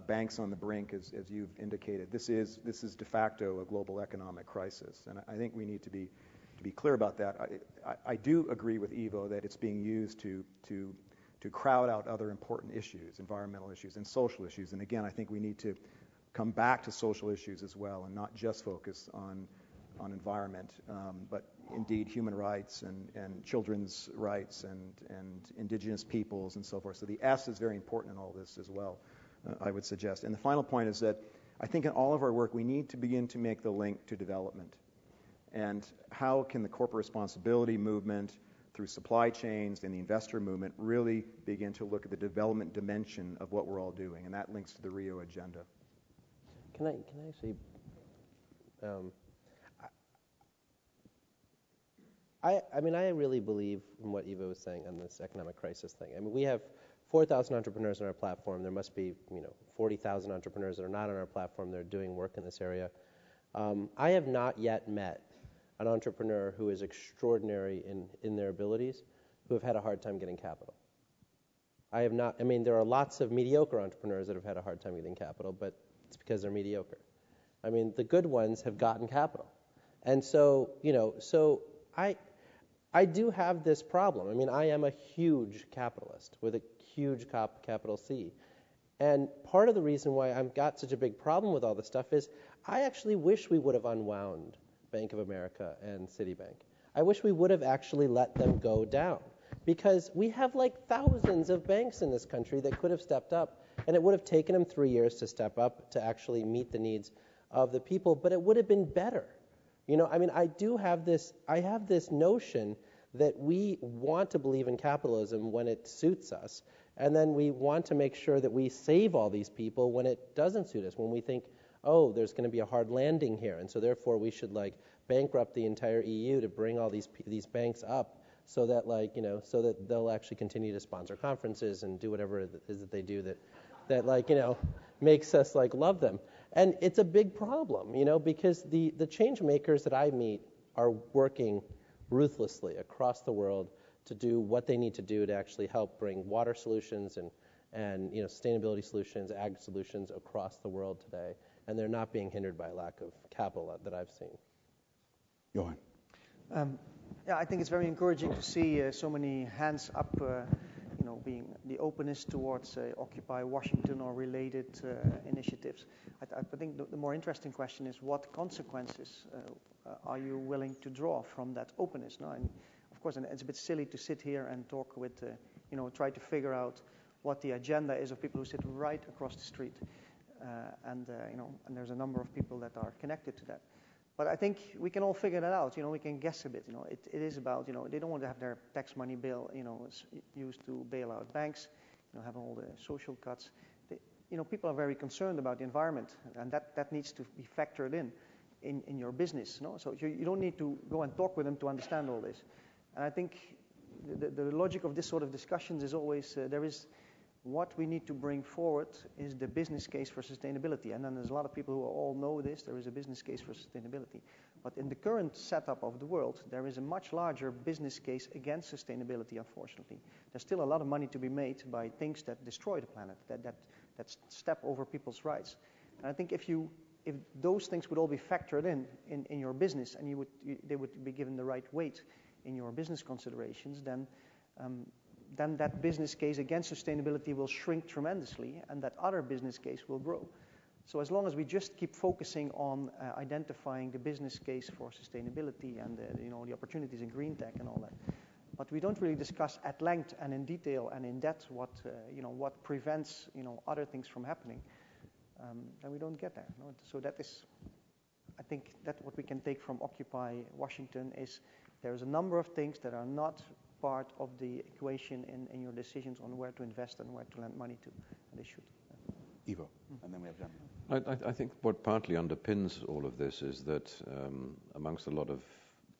[SPEAKER 3] banks on the brink, as you've indicated. This is de facto a global economic crisis, and I think we need to be clear about that. I do agree with Ivo that it's being used to crowd out other important issues, environmental issues and social issues. And again, I think we need to come back to social issues as well and not just focus on environment, but indeed human rights and children's rights and indigenous peoples and so forth. So the S is very important in all this as well, I would suggest. And the final point is that I think in all of our work we need to begin to make the link to development. And how can the corporate responsibility movement through supply chains and the investor movement really begin to look at the development dimension of what we're all doing, and that links to the Rio agenda.
[SPEAKER 6] Can I actually, I really believe in what Ivo was saying on this economic crisis thing. I mean, we have 4,000 entrepreneurs on our platform. There must be 40,000 entrepreneurs that are not on our platform that are doing work in this area. I have not yet met an entrepreneur who is extraordinary in their abilities, who have had a hard time getting capital. I have not. I mean, there are lots of mediocre entrepreneurs that have had a hard time getting capital, but it's because they're mediocre. I mean, the good ones have gotten capital. And so, so I do have this problem. I mean, I am a huge capitalist with a huge capital C. And part of the reason why I've got such a big problem with all this stuff is I actually wish we would have unwound Bank of America and Citibank. I wish we would have actually let them go down, because we have like thousands of banks in this country that could have stepped up, and it would have taken them 3 years to step up to actually meet the needs of the people, but it would have been better. I mean, I have this notion that we want to believe in capitalism when it suits us, and then we want to make sure that we save all these people when it doesn't suit us, when we think, oh, there's going to be a hard landing here, and so therefore we should bankrupt the entire EU to bring all these banks up, so that so that they'll actually continue to sponsor conferences and do whatever it is that they do that makes us love them. And it's a big problem, because the change makers that I meet are working ruthlessly across the world to do what they need to do to actually help bring water solutions and sustainability solutions, ag solutions across the world today. And they're not being hindered by a lack of capital that I've seen.
[SPEAKER 2] Johan.
[SPEAKER 4] Yeah, I think it's very encouraging to see so many hands up, being the openness towards Occupy Washington or related initiatives. I think the more interesting question is what consequences are you willing to draw from that openness? No? And of course, it's a bit silly to sit here and talk with, try to figure out what the agenda is of people who sit right across the street. And there's a number of people that are connected to that. But I think we can all figure that out. We can guess a bit. It is about, they don't want to have their tax money bill, used to bail out banks, have all the social cuts. People are very concerned about the environment, and that needs to be factored in your business. No? So you don't need to go and talk with them to understand all this. And I think the logic of this sort of discussions is always what we need to bring forward is the business case for sustainability. And then there's a lot of people who all know this. There is a business case for sustainability. But in the current setup of the world, there is a much larger business case against sustainability, unfortunately. There's still a lot of money to be made by things that destroy the planet, that step over people's rights. And I think if those things would all be factored in your business, and they would be given the right weight in your business considerations, then that business case against sustainability will shrink tremendously, and that other business case will grow. So as long as we just keep focusing on identifying the business case for sustainability and the opportunities in green tech and all that, but we don't really discuss at length and in detail and in depth what prevents other things from happening, then we don't get there. No? So that is, I think that what we can take from Occupy Washington is there's a number of things that are not part of the equation in your decisions on where to invest and where to lend money to, and they should.
[SPEAKER 2] Ivo, and then we have Gavin.
[SPEAKER 5] I think what partly underpins all of this is that amongst a lot of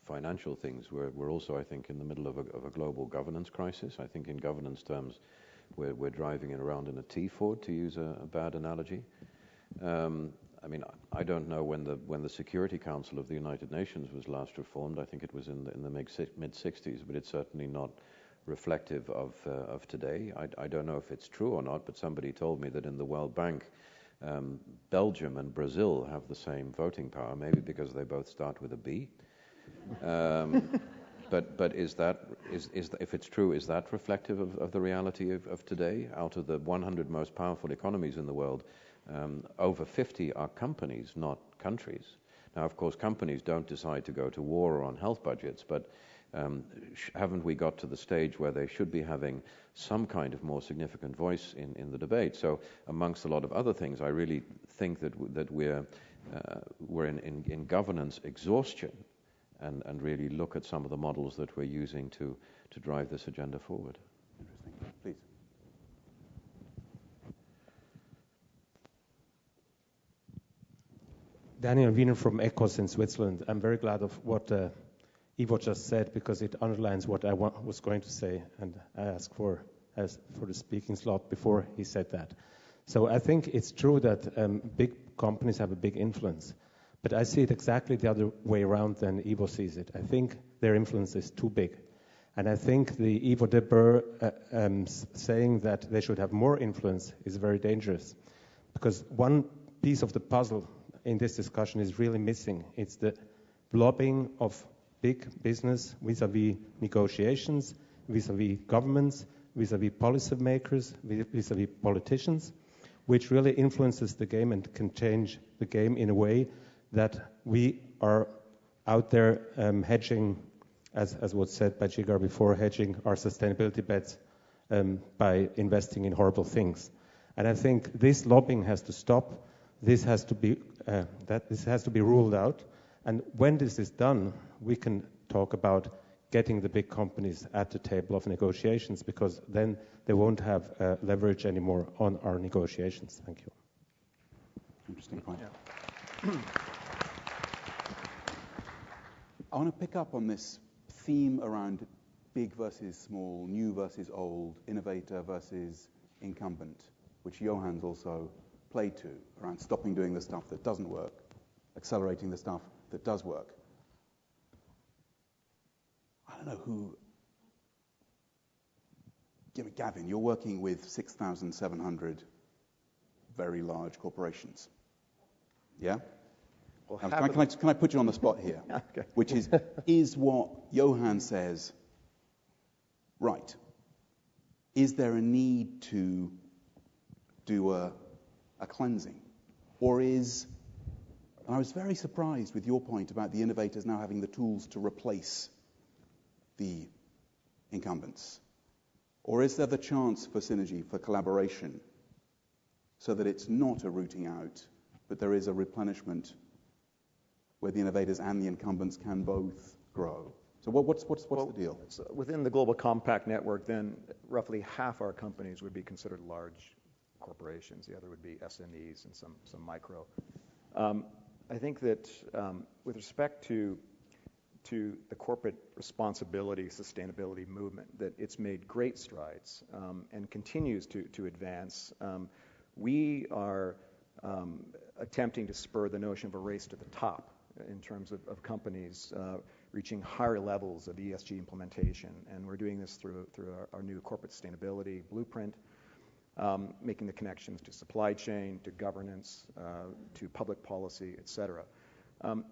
[SPEAKER 5] financial things, we're also, I think, in the middle of a global governance crisis. I think in governance terms, we're driving it around in a T-Ford, to use a bad analogy. I mean, I don't know when the Security Council of the United Nations was last reformed. I think it was in the mid-60s, but it's certainly not reflective of today. I don't know if it's true or not, but somebody told me that in the World Bank, Belgium and Brazil have the same voting power, maybe because they both start with a B. But if it's true, is that reflective of the reality of today? Out of the 100 most powerful economies in the world, over 50 are companies, not countries. Now, of course, companies don't decide to go to war or on health budgets, but haven't we got to the stage where they should be having some kind of more significant voice in the debate? So amongst a lot of other things, I really think that we're in governance exhaustion and really look at some of the models that we're using to drive this agenda forward.
[SPEAKER 2] Interesting. Please.
[SPEAKER 9] Daniel Wiener from ECOS in Switzerland. I'm very glad of what Ivo just said, because it underlines what I was going to say, and I asked for the speaking slot before he said that. So I think it's true that big companies have a big influence, but I see it exactly the other way around than Ivo sees it. I think their influence is too big. And I think the Ivo de Boer saying that they should have more influence is very dangerous, because one piece of the puzzle in this discussion is really missing. It's the lobbying of big business vis-à-vis negotiations, vis-à-vis governments, vis-à-vis policymakers, vis-à-vis politicians, which really influences the game and can change the game in a way that we are out there hedging, as was said by Jigar before, hedging our sustainability bets by investing in horrible things. And I think this lobbying has to stop. This has to be ruled out. And when this is done, we can talk about getting the big companies at the table of negotiations, because then they won't have leverage anymore on our negotiations. Thank you.
[SPEAKER 2] Interesting point. Yeah. I want to pick up on this theme around big versus small, new versus old, innovator versus incumbent, which Johan's also played to, around stopping doing the stuff that doesn't work, accelerating the stuff that does work. I don't know who... Gavin, you're working with 6,700 very large corporations. Yeah?
[SPEAKER 3] Well,
[SPEAKER 2] can I put you on the spot here?
[SPEAKER 3] Okay.
[SPEAKER 2] Which is what Johan says right? Is there a need to do a cleansing? Or and I was very surprised with your point about the innovators now having the tools to replace the incumbents. Or is there the chance for synergy, for collaboration, so that it's not a rooting out, but there is a replenishment where the innovators and the incumbents can both grow? So what's the deal?
[SPEAKER 3] So within the Global Compact network, then roughly half our companies would be considered large corporations. The other would be SMEs and some micro. I think that with respect to the corporate responsibility, sustainability movement, that it's made great strides and continues to advance. We are attempting to spur the notion of a race to the top in terms of companies reaching higher levels of ESG implementation, and we're doing this through our new corporate sustainability blueprint, making the connections to supply chain, to governance, to public policy, et cetera.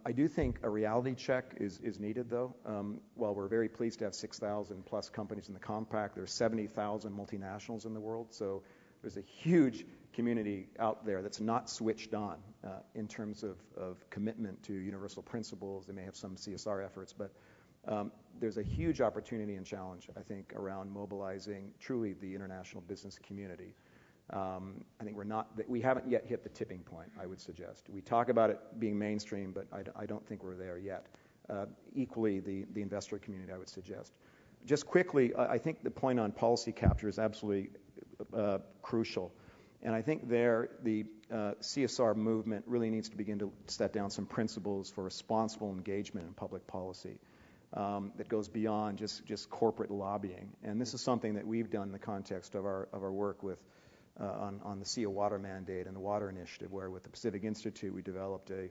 [SPEAKER 3] I do think a reality check is needed, though. While we're very pleased to have 6,000 plus companies in the compact, there's 70,000 multinationals in the world, so there's a huge community out there that's not switched on in terms of commitment to universal principles. They may have some CSR efforts, but there's a huge opportunity and challenge, I think, around mobilizing truly the international business community I think we haven't yet hit the tipping point, I would suggest. We talk about it being mainstream, but I don't think we're there yet. Equally, the investor community, I would suggest. Just quickly, I think the point on policy capture is absolutely crucial. And I think there, the CSR movement really needs to begin to set down some principles for responsible engagement in public policy that goes beyond just corporate lobbying. And this is something that we've done in the context of our work with on the Sea of Water mandate and the Water Initiative, where with the Pacific Institute we developed a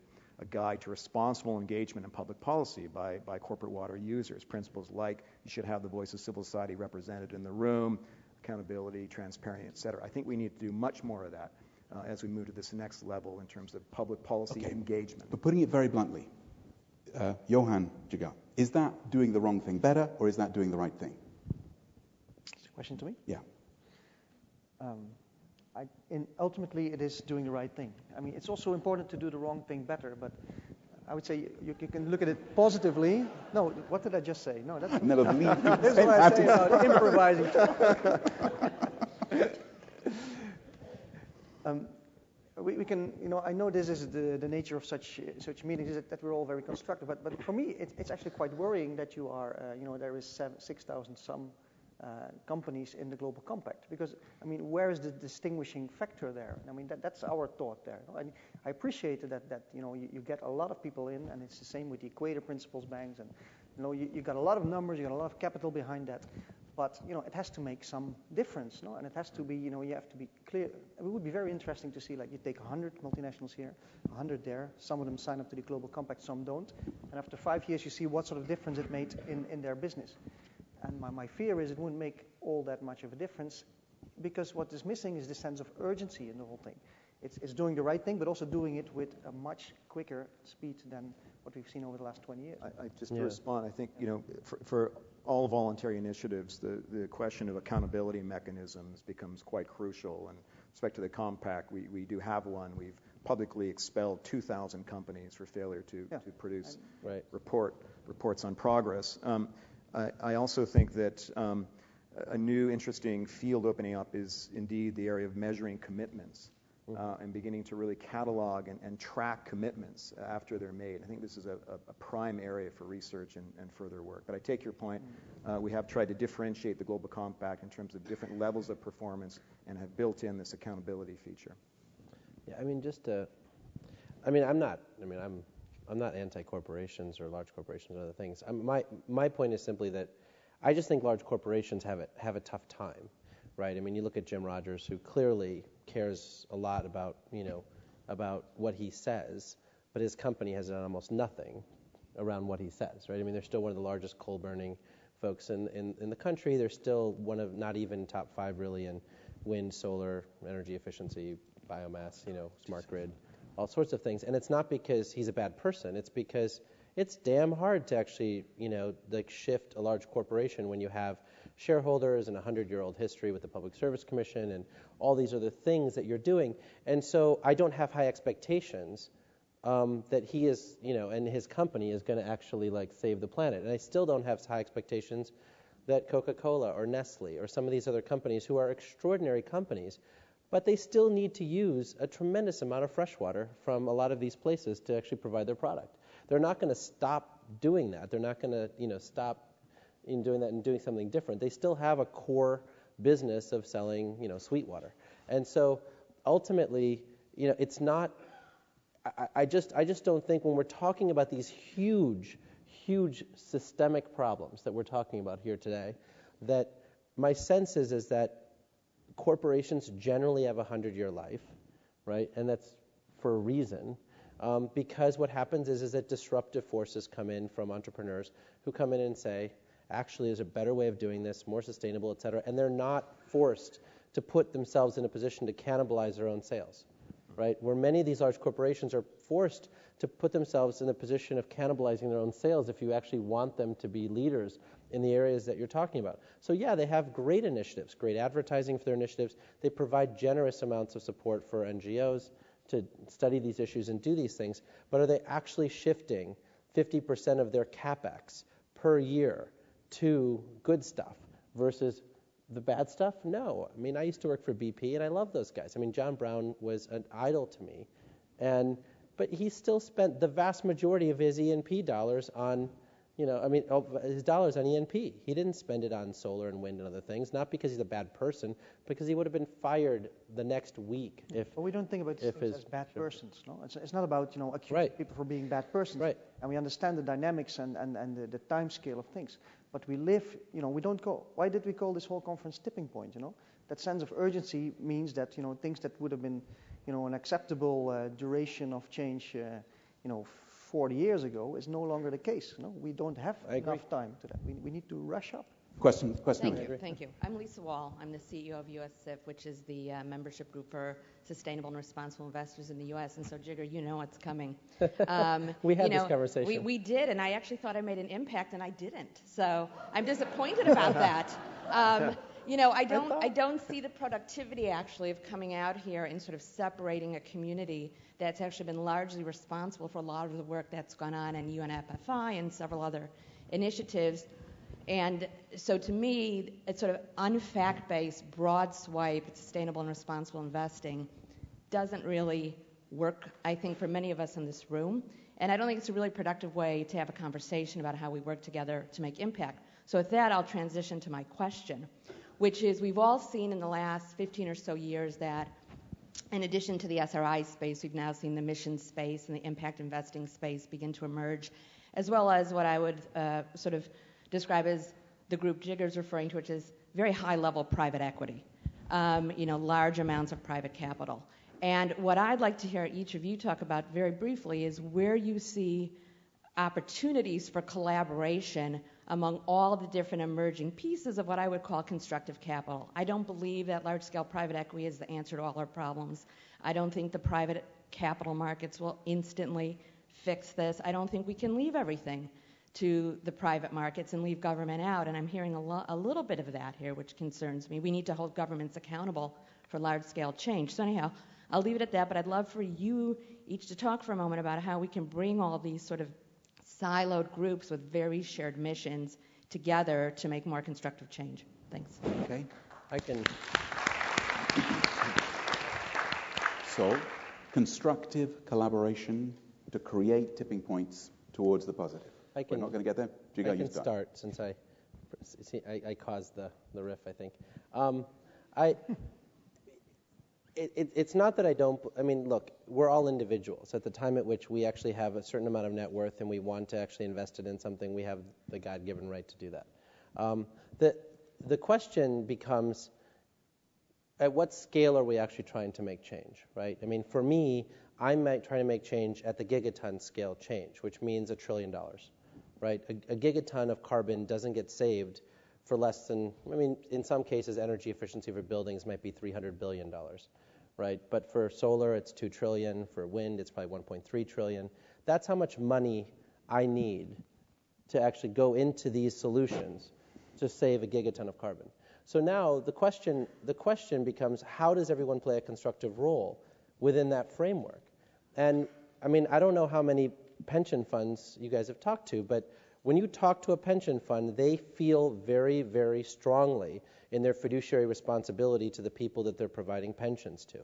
[SPEAKER 3] guide to responsible engagement in public policy by corporate water users. Principles like you should have the voice of civil society represented in the room, accountability, transparency, et cetera. I think we need to do much more of that as we move to this next level in terms of public policy engagement.
[SPEAKER 2] But putting it very bluntly, Johan Jigar, is that doing the wrong thing better, or is that doing the right thing?
[SPEAKER 4] Question to me?
[SPEAKER 2] Yeah.
[SPEAKER 4] Ultimately, it is doing the right thing. I mean, it's also important to do the wrong thing better, but I would say you can look at it positively. No, what did I just say? No, that's
[SPEAKER 2] never believed you.
[SPEAKER 4] This is what I say about improvising. We can, I know this is the nature of such meetings, that we're all very constructive, but for me, it's actually quite worrying that you are, there is 6,000 some companies in the Global Compact, because, I mean, where is the distinguishing factor there? I mean, that's our thought there. I appreciate that you get a lot of people in, and it's the same with the Equator Principles banks, and you got a lot of numbers, you got a lot of capital behind that, but it has to make some difference, and it has to be, you have to be clear. It would be very interesting to see, like, you take 100 multinationals here, 100 there, some of them sign up to the Global Compact, some don't, and after 5 years you see what sort of difference it made in their business. And my fear is it wouldn't make all that much of a difference, because what is missing is the sense of urgency in the whole thing. It's doing the right thing, but also doing it with a much quicker speed than what we've seen over the last 20 years.
[SPEAKER 3] To respond, I think, for all voluntary initiatives, the question of accountability mechanisms becomes quite crucial. And with respect to the compact, we do have one. We've publicly expelled 2,000 companies for failure to produce reports on progress. I also think that a new interesting field opening up is indeed the area of measuring commitments and beginning to really catalog and track commitments after they're made. I think this is a prime area for research and further work. But I take your point. We have tried to differentiate the Global Compact in terms of different levels of performance and have built in this accountability feature.
[SPEAKER 6] Yeah, I mean, I'm not anti-corporations or large corporations or other things. My point is simply that I just think large corporations have a tough time, right? I mean, you look at Jim Rogers, who clearly cares a lot about what he says, but his company has done almost nothing around what he says, right? I mean, they're still one of the largest coal-burning folks in the country. They're still one of not even top 5 really in wind, solar, energy efficiency, biomass, smart grid, all sorts of things. And it's not because he's a bad person. It's because it's damn hard to actually, shift a large corporation when you have shareholders and a 100-year-old history with the Public Service Commission and all these other things that you're doing. And so I don't have high expectations that he is, and his company is going to actually save the planet. And I still don't have high expectations that Coca-Cola or Nestle or some of these other companies, who are extraordinary companies, but they still need to use a tremendous amount of fresh water from a lot of these places to actually provide their product. They're not going to stop doing that. They're not going to, stop in doing that and doing something different. They still have a core business of selling, sweet water. And so ultimately, it's not. I just don't think when we're talking about these huge systemic problems that we're talking about here today, that my sense is that corporations generally have a 100-year life, right? And that's for a reason, because what happens is that disruptive forces come in from entrepreneurs who come in and say, actually, there's a better way of doing this, more sustainable, et cetera, and they're not forced to put themselves in a position to cannibalize their own sales, right? Where many of these large corporations are forced to put themselves in a position of cannibalizing their own sales if you actually want them to be leaders in the areas that you're talking about. So yeah, they have great initiatives, great advertising for their initiatives. They provide generous amounts of support for NGOs to study these issues and do these things. But are they actually shifting 50% of their capex per year to good stuff versus the bad stuff? No. I mean, I used to work for BP, and I love those guys. I mean, John Brown was an idol to me, but he still spent the vast majority of his E&P dollars on, his dollars on E&P. He didn't spend it on solar and wind and other things, not because he's a bad person, because he would have been fired the next week if.
[SPEAKER 4] But we don't think about these things as bad persons. No, it's not about accusing
[SPEAKER 6] right.
[SPEAKER 4] people for being bad persons.
[SPEAKER 6] Right.
[SPEAKER 4] And we understand the dynamics and the time scale of things. But we live, we don't go. Why did we call this whole conference tipping point? That sense of urgency means that things that would have been an acceptable duration of change 40 years ago is no longer the case. We don't have enough time to that. We need to rush up.
[SPEAKER 2] Question.
[SPEAKER 10] Thank you. I'm Lisa Wall. I'm the CEO of USCIF, which is the membership group for sustainable and responsible investors in the U.S. And so, Jigar, you know what's coming.
[SPEAKER 6] We had this conversation.
[SPEAKER 10] We did, and I actually thought I made an impact, and I didn't. So I'm disappointed about that. I don't see the productivity actually of coming out here and sort of separating a community that's actually been largely responsible for a lot of the work that's gone on in UNEP FI and several other initiatives. And so to me, it's sort of unfact-based, broad swipe, sustainable and responsible investing doesn't really work, I think, for many of us in this room. And I don't think it's a really productive way to have a conversation about how we work together to make impact. So with that, I'll transition to my question, which is we've all seen in the last 15 or so years that in addition to the SRI space, we've now seen the mission space and the impact investing space begin to emerge, as well as what I would sort of describe as the group Jigar's referring to, which is very high-level private equity, large amounts of private capital. And what I'd like to hear each of you talk about very briefly is where you see opportunities for collaboration among all the different emerging pieces of what I would call constructive capital. I don't believe that large-scale private equity is the answer to all our problems. I don't think the private capital markets will instantly fix this. I don't think we can leave everything to the private markets and leave government out, and I'm hearing a little bit of that here, which concerns me. We need to hold governments accountable for large-scale change. So anyhow, I'll leave it at that, but I'd love for you each to talk for a moment about how we can bring all these sort of siloed groups with very shared missions together to make more constructive change. Thanks.
[SPEAKER 2] Okay.
[SPEAKER 6] I can.
[SPEAKER 2] So, constructive collaboration to create tipping points towards the positive. We're not going to get there. Jigar,
[SPEAKER 6] I can start since I caused the riff, I think. It's not that I don't. I mean, look, we're all individuals. At the time at which we actually have a certain amount of net worth and we want to actually invest it in something, we have the God-given right to do that. The question becomes, at what scale are we actually trying to make change, right? I mean, for me, I'm trying to make change at the gigaton scale change, which means $1 trillion, right? A gigaton of carbon doesn't get saved for less than, in some cases, energy efficiency for buildings might be $300 billion, right? But for solar, it's $2 trillion. For wind, it's probably $1.3 trillion. That's how much money I need to actually go into these solutions to save a gigaton of carbon. So now the question becomes, how does everyone play a constructive role within that framework? And I don't know how many pension funds you guys have talked to, but when you talk to a pension fund, they feel very, very strongly in their fiduciary responsibility to the people that they're providing pensions to,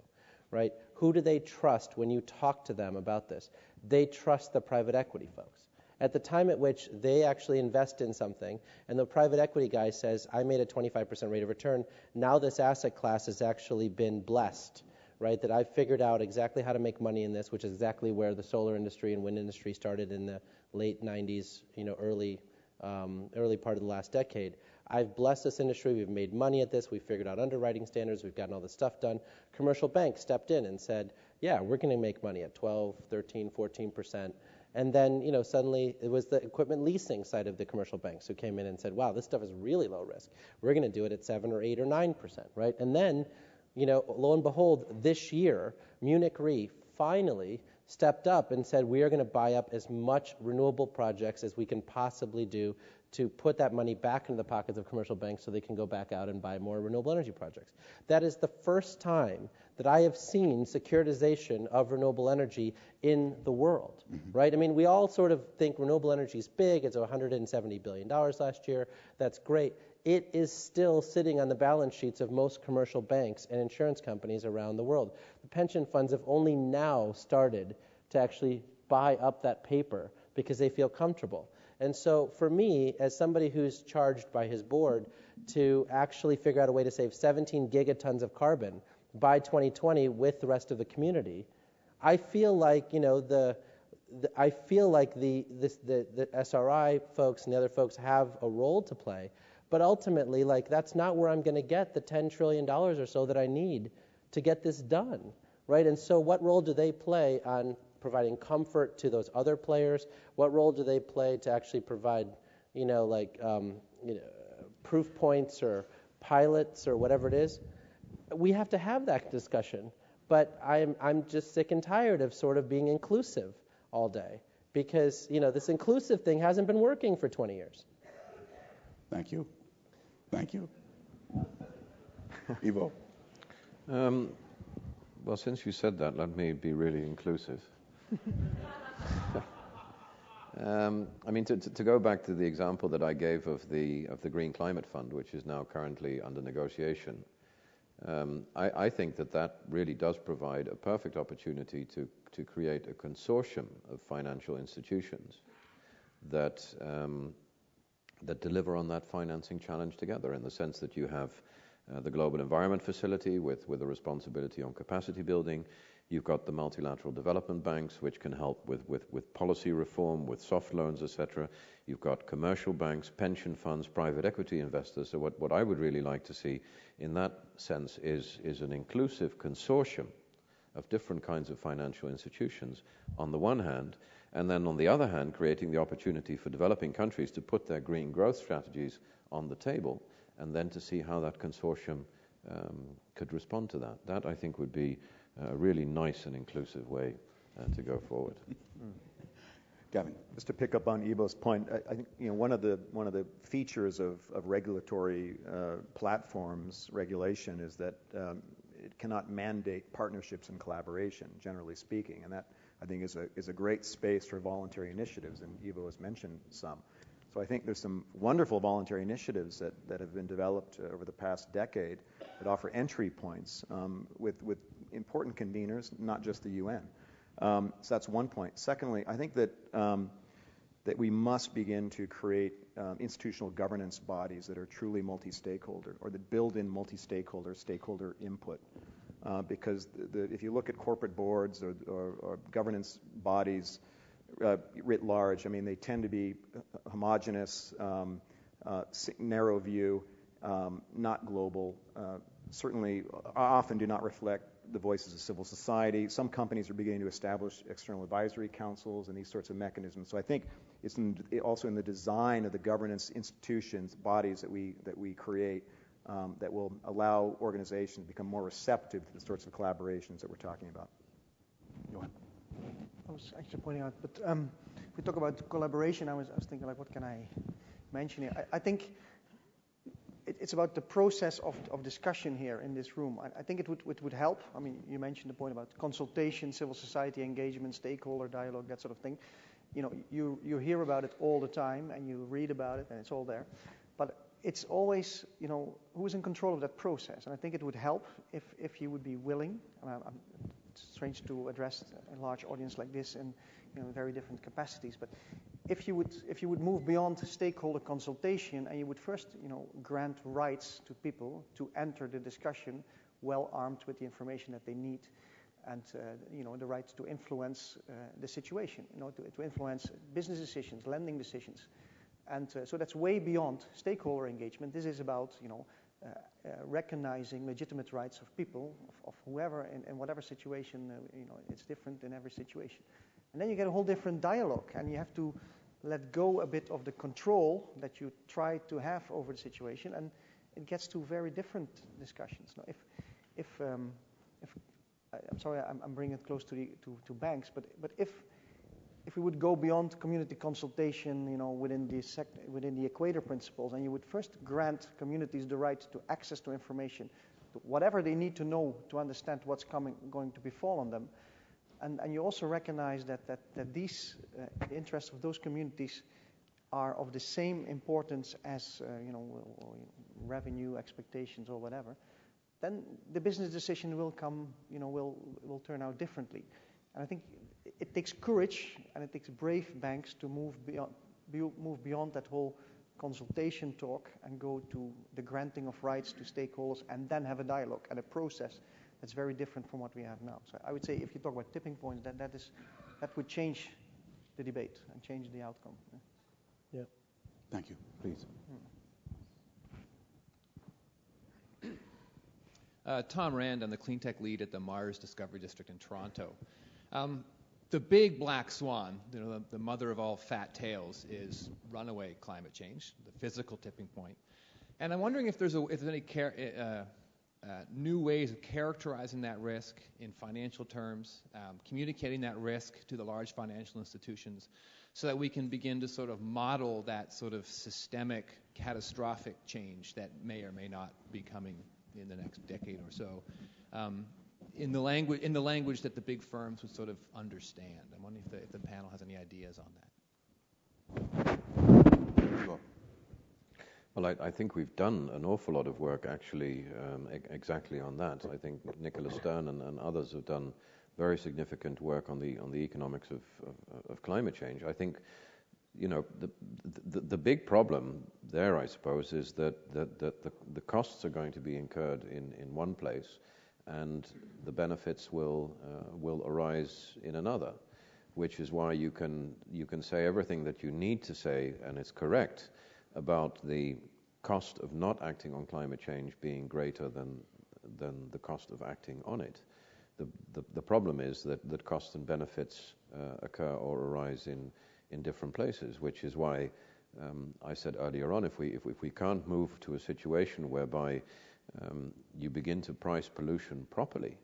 [SPEAKER 6] right? Who do they trust when you talk to them about this? They trust the private equity folks. At the time at which they actually invest in something, and the private equity guy says, I made a 25% rate of return, now this asset class has actually been blessed, right? That I've figured out exactly how to make money in this, which is exactly where the solar industry and wind industry started in the late 90s, early part of the last decade. I've blessed this industry. We've made money at this. We've figured out underwriting standards. We've gotten all this stuff done. Commercial banks stepped in and said, yeah, we're going to make money at 12, 13, 14%. And then, suddenly it was the equipment leasing side of the commercial banks who came in and said, wow, this stuff is really low risk. We're going to do it at 7 or 8 or 9%, right? And then, lo and behold, this year, Munich Re finally stepped up and said, we are going to buy up as much renewable projects as we can possibly do to put that money back into the pockets of commercial banks so they can go back out and buy more renewable energy projects. That is the first time that I have seen securitization of renewable energy in the world, right? We all sort of think renewable energy is big. It's $170 billion last year. That's great. it is still sitting on the balance sheets of most commercial banks and insurance companies around the world. The pension funds have only now started to actually buy up that paper because they feel comfortable. And so for me, as somebody who's charged by his board to actually figure out a way to save 17 gigatons of carbon by 2020 with the rest of the community, I feel like, the SRI folks and the other folks have a role to play, but ultimately, that's not where I'm going to get the $10 trillion or so that I need to get this done, right? And so what role do they play on providing comfort to those other players? What role do they play to actually provide, proof points or pilots or whatever it is? We have to have that discussion. But I'm just sick and tired of sort of being inclusive all day because, this inclusive thing hasn't been working for 20 years.
[SPEAKER 2] Thank you. Thank you. Ivo.
[SPEAKER 5] Well, since you said that, let me be really inclusive. To go back to the example that I gave of the Green Climate Fund, which is now currently under negotiation, I think that really does provide a perfect opportunity to create a consortium of financial institutions that deliver on that financing challenge together, in the sense that you have the Global Environment Facility with a responsibility on capacity building. You've got the multilateral development banks, which can help with policy reform, with soft loans, etc. You've got commercial banks, pension funds, private equity investors. So what I would really like to see in that sense is an inclusive consortium of different kinds of financial institutions on the one hand, and then on the other hand, creating the opportunity for developing countries to put their green growth strategies on the table, and then to see how that consortium could respond to that. That, I think, would be a really nice and inclusive way to go forward.
[SPEAKER 2] Gavin.
[SPEAKER 3] Just to pick up on Ivo's point, I think one of the features of regulatory platforms regulation is that it cannot mandate partnerships and collaboration, generally speaking, and that I think is a great space for voluntary initiatives, and Ivo has mentioned some. So I think there's some wonderful voluntary initiatives that have been developed over the past decade that offer entry points with important conveners, not just the UN. So that's one point. Secondly, I think that we must begin to create institutional governance bodies that are truly multi-stakeholder, or that build in stakeholder input. Because if you look at corporate boards or governance bodies writ large, they tend to be homogenous, narrow view, not global, certainly often do not reflect the voices of civil society. Some companies are beginning to establish external advisory councils and these sorts of mechanisms. So I think it's also in the design of the governance institutions, bodies that we create, that will allow organizations to become more receptive to the sorts of collaborations that we're talking about.
[SPEAKER 2] Johan.
[SPEAKER 4] I was actually pointing out, but if we talk about collaboration, I was thinking, what can I mention here? I think it's about the process of discussion here in this room. I think it would help. You mentioned the point about consultation, civil society engagement, stakeholder dialogue, that sort of thing. You hear about it all the time, and you read about it, and it's all there. But it's always, who's in control of that process? And I think it would help if you would be willing. It's strange to address a large audience like this in very different capacities, but if you would move beyond stakeholder consultation, and you would first grant rights to people to enter the discussion well armed with the information that they need, and the right to influence the situation, to influence business decisions, lending decisions, and so that's way beyond stakeholder engagement. This is about recognizing legitimate rights of people, of whoever, in whatever situation. It's different in every situation. And then you get a whole different dialogue, and you have to let go a bit of the control that you try to have over the situation, and it gets to very different discussions. Now, if I'm sorry, I'm bringing it close to banks, but if we would go beyond community consultation, within the Equator Principles, and you would first grant communities the right to access to information, to whatever they need to know to understand what's going to befall on them. And you also recognize that the interests of those communities are of the same importance as revenue expectations or whatever, then the business decision will come, will turn out differently. And I think it takes courage and it takes brave banks to move beyond that whole consultation talk and go to the granting of rights to stakeholders and then have a dialogue and a process that's very different from what we have now. So I would say if you talk about tipping points, that would change the debate and change the outcome.
[SPEAKER 6] Yeah.
[SPEAKER 2] Thank you. Please.
[SPEAKER 11] Tom Rand, I'm the clean tech lead at the Mars Discovery District in Toronto. The big black swan, the mother of all fat tails, is runaway climate change, the physical tipping point. And I'm wondering if there's any new ways of characterizing that risk in financial terms, communicating that risk to the large financial institutions, so that we can begin to sort of model that sort of systemic, catastrophic change that may or may not be coming in the next decade or so, in the language that the big firms would sort of understand. I'm wondering if the panel has any ideas on that.
[SPEAKER 5] Well, I think we've done an awful lot of work actually exactly on that. I think Nicholas Stern and others have done very significant work on the economics of climate change. I think, the big problem there, I suppose, is that the costs are going to be incurred in one place, and the benefits will arise in another, which is why you can say everything that you need to say, and it's correct, about the cost of not acting on climate change being greater than the cost of acting on it. The problem is that costs and benefits occur or arise in different places, which is why I said earlier on, if we can't move to a situation whereby you begin to price pollution properly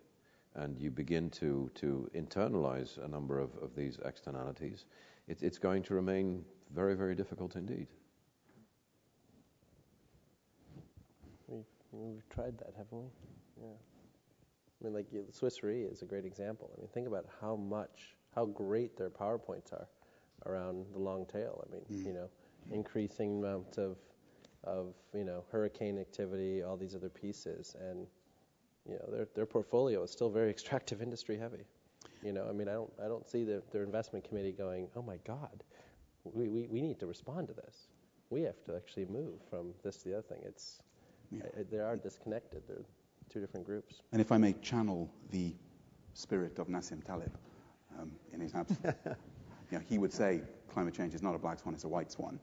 [SPEAKER 5] and you begin to internalize a number of these externalities, it's going to remain very, very difficult indeed.
[SPEAKER 6] We've tried that, haven't we? Yeah. I mean, like the Swiss Re is a great example. I mean, think about how great their PowerPoints are around the long tail. I mean, increasing amount of hurricane activity, all these other pieces, and their portfolio is still very extractive industry heavy. I mean, I don't see their investment committee going, oh my God, we need to respond to this. We have to actually move from this to the other thing. They are disconnected. They're two different groups.
[SPEAKER 2] And if I may channel the spirit of Nassim Taleb in his absence, he would say climate change is not a black swan, it's a white swan.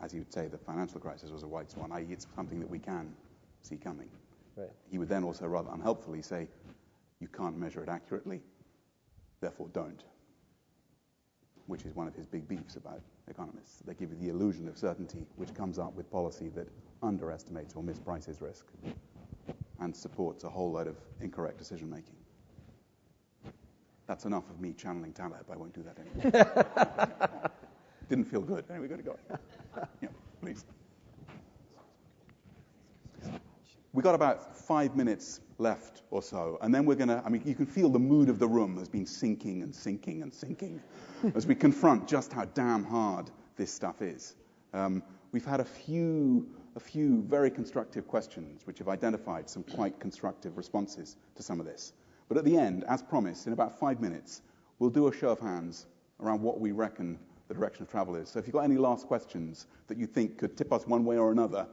[SPEAKER 2] As he would say the financial crisis was a white swan, i.e. it's something that we can see coming.
[SPEAKER 6] Right.
[SPEAKER 2] He would then also rather unhelpfully say, you can't measure it accurately, therefore don't. Which is one of his big beefs about economists. They give you the illusion of certainty, which comes up with policy that underestimates or misprices risk and supports a whole load of incorrect decision making. That's enough of me channeling Taleb. I won't do that anymore. Didn't feel good. Anyway, we've got to go. Yeah, please. We got about 5 minutes left or so, and then we're going to, you can feel the mood of the room has been sinking and sinking and sinking as we confront just how damn hard this stuff is. We've had a few very constructive questions which have identified some quite constructive responses to some of this. But at the end, as promised, in about 5 minutes, we'll do a show of hands around what we reckon the direction of travel is. So if you've got any last questions that you think could tip us one way or another,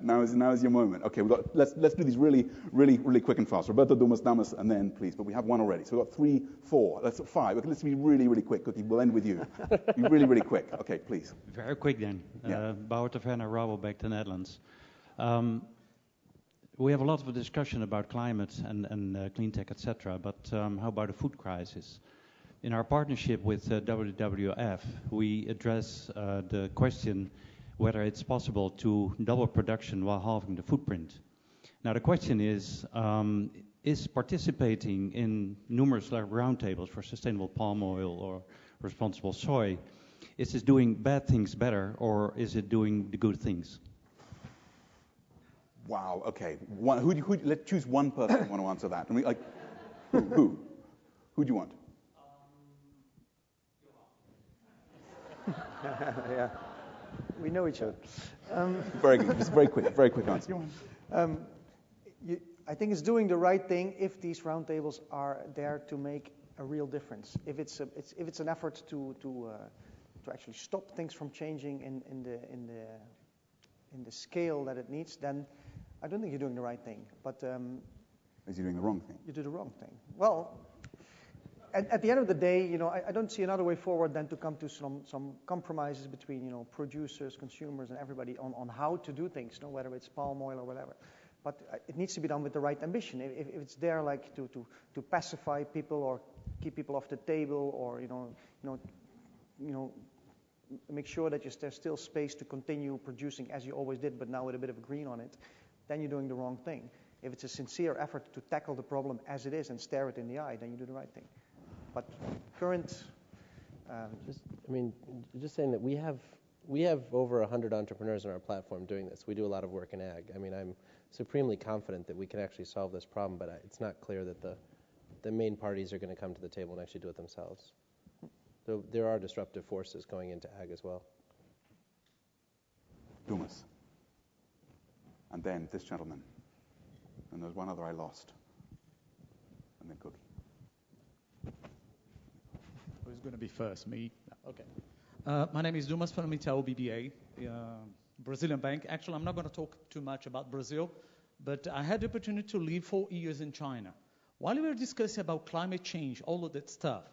[SPEAKER 2] now is your moment. Okay, let's do these really, really, really quick and fast. Roberto Dumas Damas, and then please. But we have one already. So we've got 3, 4. Let's 5. Okay, let's be really, really quick. Cookie, we'll end with you. Be really, really quick. Okay, please.
[SPEAKER 12] Very quick then.
[SPEAKER 2] Yeah.
[SPEAKER 12] Boer Taverna, Rabobank, the Netherlands. We have a lot of discussion about climate and clean tech, etc. But how about the food crisis? In our partnership with WWF, we address the question whether it's possible to double production while halving the footprint. Now the question is participating in numerous roundtables for sustainable palm oil or responsible soy, is this doing bad things better or is it doing the good things?
[SPEAKER 2] Wow. Okay. Let's choose one person who want to answer that. Who do you want?
[SPEAKER 3] Yeah.
[SPEAKER 4] We know each other.
[SPEAKER 2] Very good. Just very quick answer.
[SPEAKER 4] I think it's doing the right thing if these roundtables are there to make a real difference. If it's an effort to actually stop things from changing in the scale that it needs, then I don't think you're doing the right thing. But
[SPEAKER 2] is he doing the wrong thing?
[SPEAKER 4] You do the wrong thing. Well, at the end of the day, I don't see another way forward than to come to some compromises between, producers, consumers, and everybody on how to do things, whether it's palm oil or whatever. But it needs to be done with the right ambition. If it's there, like to pacify people or keep people off the table, or make sure that there's still space to continue producing as you always did, but now with a bit of green on it, then you're doing the wrong thing. If it's a sincere effort to tackle the problem as it is and stare it in the eye, then you do the right thing. But current,
[SPEAKER 6] just saying that we have over 100 entrepreneurs on our platform doing this. We do a lot of work in ag. I'm supremely confident that we can actually solve this problem, but it's not clear that the main parties are going to come to the table and actually do it themselves. So there are disruptive forces going into ag as well.
[SPEAKER 2] Dumas. And then this gentleman. And there's one other I lost. And then Cookie.
[SPEAKER 13] Who's going to be first? Me? Okay. My name is Dumas from Itaú BBA, Brazilian bank. Actually, I'm not going to talk too much about Brazil, but I had the opportunity to live 4 years in China. While we were discussing about climate change, all of that stuff,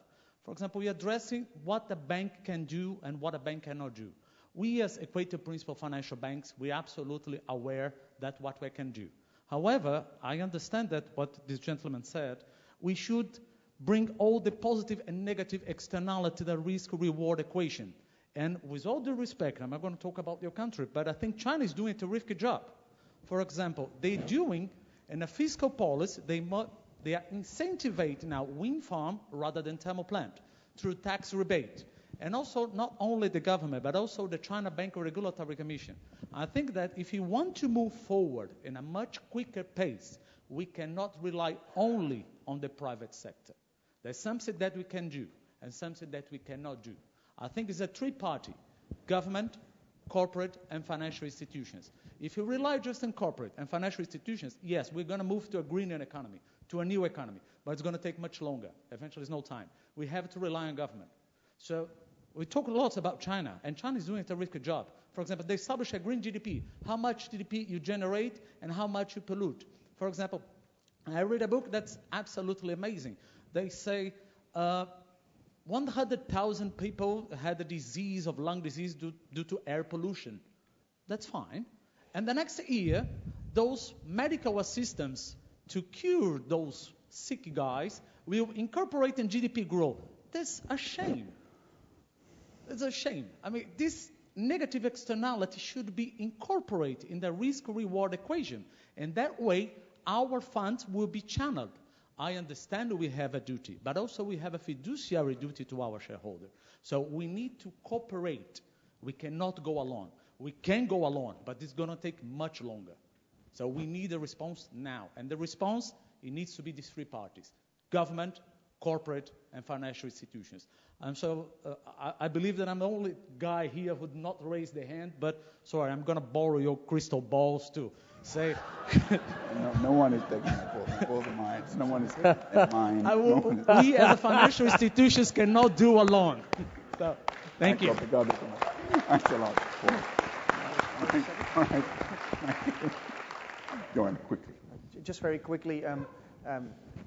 [SPEAKER 13] for example, we're addressing what a bank can do and what a bank cannot do. We, as Equator Principal Financial Banks, we're absolutely aware that what we can do. However, I understand that what this gentleman said, we should bring all the positive and negative externality to the risk-reward equation. And with all due respect, I'm not going to talk about your country, but I think China is doing a terrific job. For example, they're doing, in a fiscal policy, they are incentivizing now wind farm rather than thermal plant through tax rebate. And also, not only the government, but also the China Banking Regulatory Commission. I think that if you want to move forward in a much quicker pace, we cannot rely only on the private sector. There's something that we can do and something that we cannot do. I think it's a three-party: government, corporate, and financial institutions. If you rely just on corporate and financial institutions, yes, we're going to move to a greener economy, to a new economy, but it's going to take much longer. Eventually, there's no time. We have to rely on government. So we talk a lot about China, and China is doing a terrific job. For example, they establish a green GDP, how much GDP you generate and how much you pollute. For example, I read a book that's absolutely amazing. They say 100,000 people had a disease of lung disease due to air pollution. That's fine. And the next year, those medical assistants to cure those sick guys will incorporate in GDP growth. That's a shame. It's a shame. This negative externality should be incorporated in the risk-reward equation. And that way, our funds will be channeled. I understand we have a duty, but also we have a fiduciary duty to our shareholder. So we need to cooperate. We cannot go alone. We can go alone, but it's going to take much longer. So we need a response now. And the response, it needs to be these three parties: government, corporate, and financial institutions. And so I believe that I'm the only guy here who did not raise their hand, but sorry, I'm going to borrow your crystal balls to say...
[SPEAKER 2] no one is taking my balls. My balls are mine. No one is taking mine.
[SPEAKER 13] We as a financial institutions cannot do alone. So, thank you.
[SPEAKER 2] Thanks a lot. All right. Go on, quickly.
[SPEAKER 4] Just very quickly,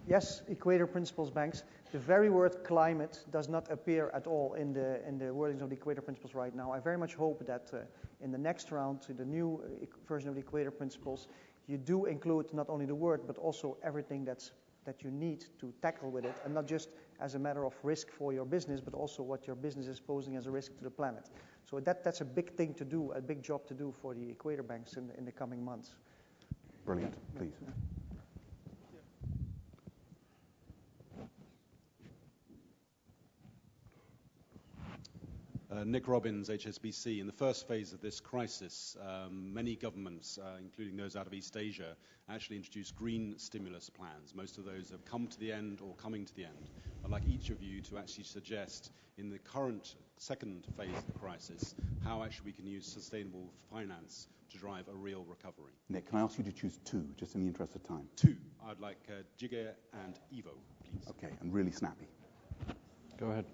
[SPEAKER 4] yes, Equator Principles banks. The very word climate does not appear at all in the wordings of the Equator Principles right now. I very much hope that in the next round, in the new version of the Equator Principles, you do include not only the word, but also everything that you need to tackle with it, and not just as a matter of risk for your business, but also what your business is posing as a risk to the planet. So that's a big thing to do, a big job to do for the Equator banks in the coming months.
[SPEAKER 2] Brilliant. Please.
[SPEAKER 14] Nick Robbins, HSBC. In the first phase of this crisis, many governments, including those out of East Asia, actually introduced green stimulus plans. Most of those have come to the end or coming to the end. I'd like each of you to actually suggest, in the current second phase of the crisis, how actually we can use sustainable finance to drive a real recovery.
[SPEAKER 2] Nick, can I ask you to choose two, just in the interest of time?
[SPEAKER 14] Two. I'd like Jigar and Ivo, please.
[SPEAKER 2] Okay, and really snappy.
[SPEAKER 5] Go ahead.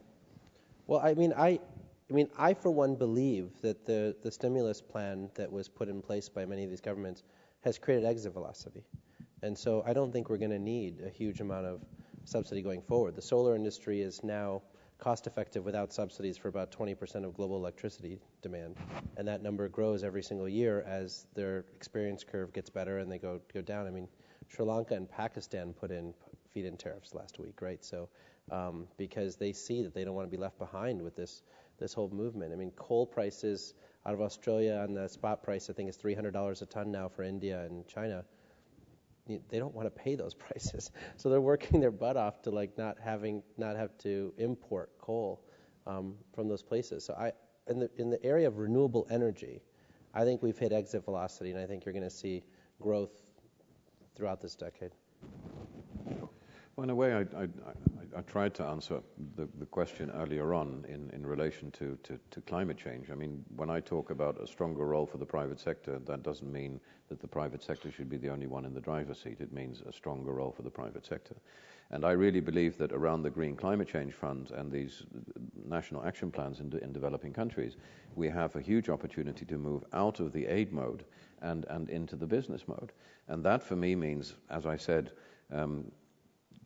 [SPEAKER 6] Well, I for one believe that the stimulus plan that was put in place by many of these governments has created exit velocity. And so I don't think we're going to need a huge amount of subsidy going forward. The solar industry is now cost effective without subsidies for about 20% of global electricity demand. And that number grows every single year as their experience curve gets better and they go down. I mean, Sri Lanka and Pakistan put in feed-in tariffs last week, right? So because they see that they don't want to be left behind with this whole movement. I mean, coal prices out of Australia on the spot price, I think, is $300 a ton now for India and China. They don't want to pay those prices, so they're working their butt off to not have to import coal from those places. So in the area of renewable energy, I think we've hit exit velocity, and I think you're going to see growth throughout this decade.
[SPEAKER 5] Well, in a way, I tried to answer the question earlier on in relation to climate change. I mean, when I talk about a stronger role for the private sector, that doesn't mean that the private sector should be the only one in the driver's seat. It means a stronger role for the private sector. And I really believe that around the Green Climate Change Fund and these national action plans in developing countries, we have a huge opportunity to move out of the aid mode and into the business mode. And that, for me, means, as I said,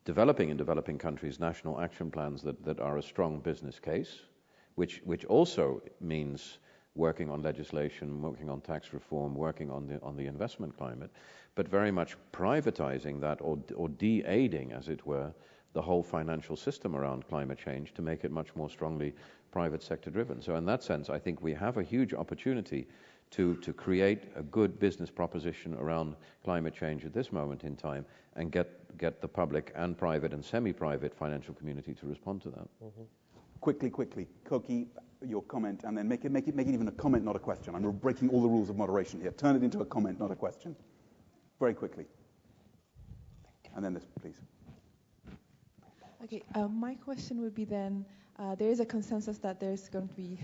[SPEAKER 5] developing in developing countries national action plans that are a strong business case, which also means working on legislation, working on tax reform, working on the investment climate, but very much privatizing that or de-aiding, as it were, the whole financial system around climate change to make it much more strongly private sector driven. So in that sense, I think we have a huge opportunity to create a good business proposition around climate change at this moment in time and get the public and private and semi-private financial community to respond to that.
[SPEAKER 6] Mm-hmm.
[SPEAKER 2] Quickly, Koki, your comment, and then make it even a comment, not a question. I'm breaking all the rules of moderation here. Turn it into a comment, not a question. Very quickly. And then this, please.
[SPEAKER 15] Okay, my question would be then, there is a consensus that there's going to be...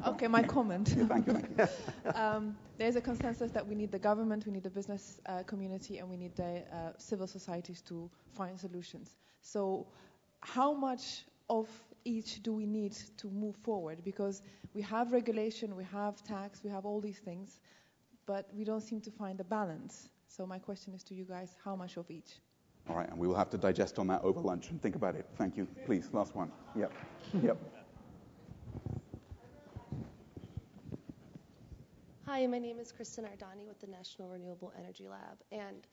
[SPEAKER 15] Okay, my comment.
[SPEAKER 2] Yeah, thank you.
[SPEAKER 15] There's a consensus that we need the government, we need the business community, and we need the civil societies to find solutions. So how much of each do we need to move forward? Because we have regulation, we have tax, we have all these things, but we don't seem to find a balance. So my question is to you guys, how much of each?
[SPEAKER 2] All right, and we will have to digest on that over lunch and think about it. Thank you. Please, last one. Yep. Yep.
[SPEAKER 16] Hi, my name is Kristen Ardani with the National Renewable Energy Lab, and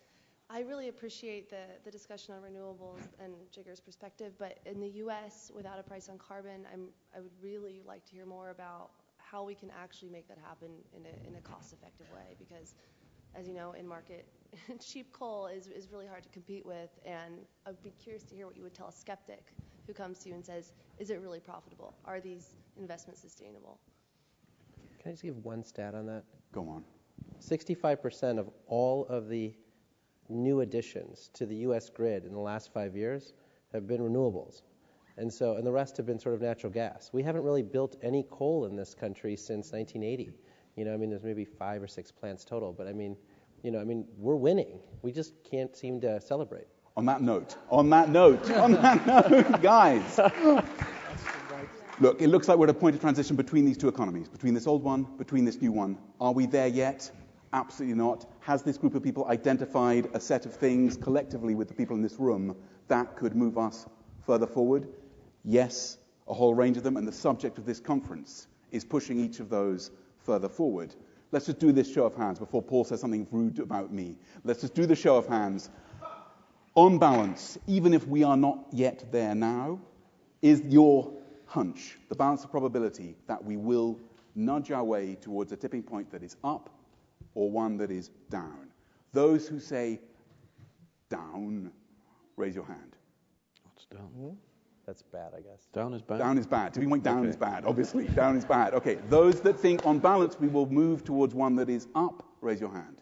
[SPEAKER 16] I really appreciate the discussion on renewables and Jigar's perspective, but in the U.S., without a price on carbon, I would really like to hear more about how we can actually make that happen in a cost-effective way, because as you know, in market, cheap coal is really hard to compete with, and I'd be curious to hear what you would tell a skeptic who comes to you and says, is it really profitable? Are these investments sustainable?
[SPEAKER 6] Can I just give one stat on that?
[SPEAKER 2] Go on.
[SPEAKER 6] 65% of all of the new additions to the U.S. grid in the last 5 years have been renewables. And the rest have been sort of natural gas. We haven't really built any coal in this country since 1980. There's maybe 5 or 6 plants total, but we're winning. We just can't seem to celebrate.
[SPEAKER 2] On that note, guys. Look, it looks like we're at a point of transition between these two economies, between this old one, between this new one. Are we there yet? Absolutely not. Has this group of people identified a set of things collectively with the people in this room that could move us further forward? Yes, a whole range of them, and the subject of this conference is pushing each of those further forward. Let's just do this show of hands before Paul says something rude about me. Let's just do the show of hands. On balance, even if we are not yet there now, is your hunch, the balance of probability, that we will nudge our way towards a tipping point that is up or one that is down? Those who say down, raise your hand.
[SPEAKER 5] What's down?
[SPEAKER 6] That's bad, I guess.
[SPEAKER 5] Down is bad?
[SPEAKER 2] Down is bad. Tipping point down is bad, obviously. Down is bad. Okay, those that think on balance we will move towards one that is up, raise your hand.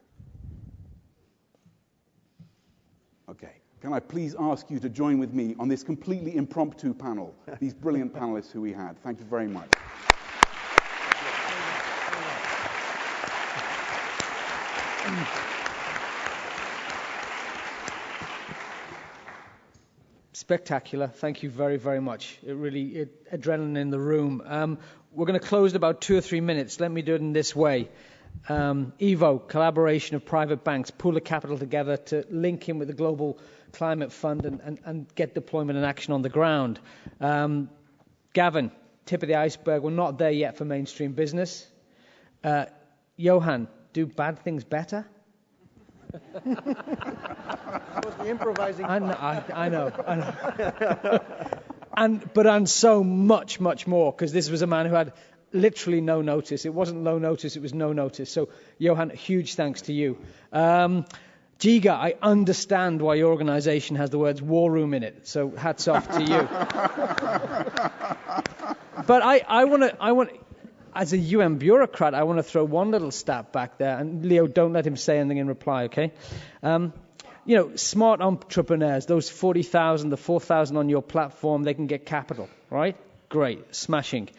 [SPEAKER 2] Okay. Can I please ask you to join with me on this completely impromptu panel, these brilliant panelists who we had. Thank you very much.
[SPEAKER 1] Spectacular. Thank you very, very much. Adrenaline in the room. We're going to close in about 2 or 3 minutes. Let me do it in this way. EVO, collaboration of private banks, pool of capital together to link in with the Global Climate Fund and get deployment and action on the ground. Gavin, tip of the iceberg. We're not there yet for mainstream business. Johan, do bad things better?
[SPEAKER 4] Improvising.
[SPEAKER 1] I know. and so much more, because this was a man who had literally no notice. It wasn't low notice, it was no notice. So, Johan, huge thanks to you. Jigar, I understand why your organization has the words war room in it, so hats off to you. But I want as a UN bureaucrat, I want to throw one little stat back there, and Leo, don't let him say anything in reply, okay? Smart entrepreneurs, those 40,000, the 4,000 on your platform, they can get capital, right? Great, smashing.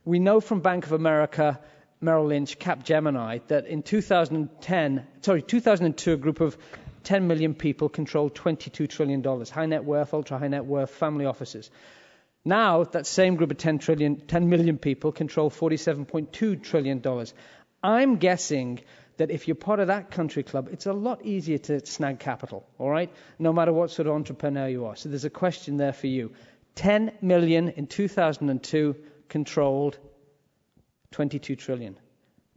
[SPEAKER 1] We know from Bank of America, Merrill Lynch, Capgemini, that in 2002, a group of 10 million people controlled $22 trillion, high net worth, ultra high net worth, family offices. Now, that same group of 10 million people control $47.2 trillion. I'm guessing that if you're part of that country club, it's a lot easier to snag capital, all right? No matter what sort of entrepreneur you are. So there's a question there for you. 10 million in 2002 controlled 22 trillion.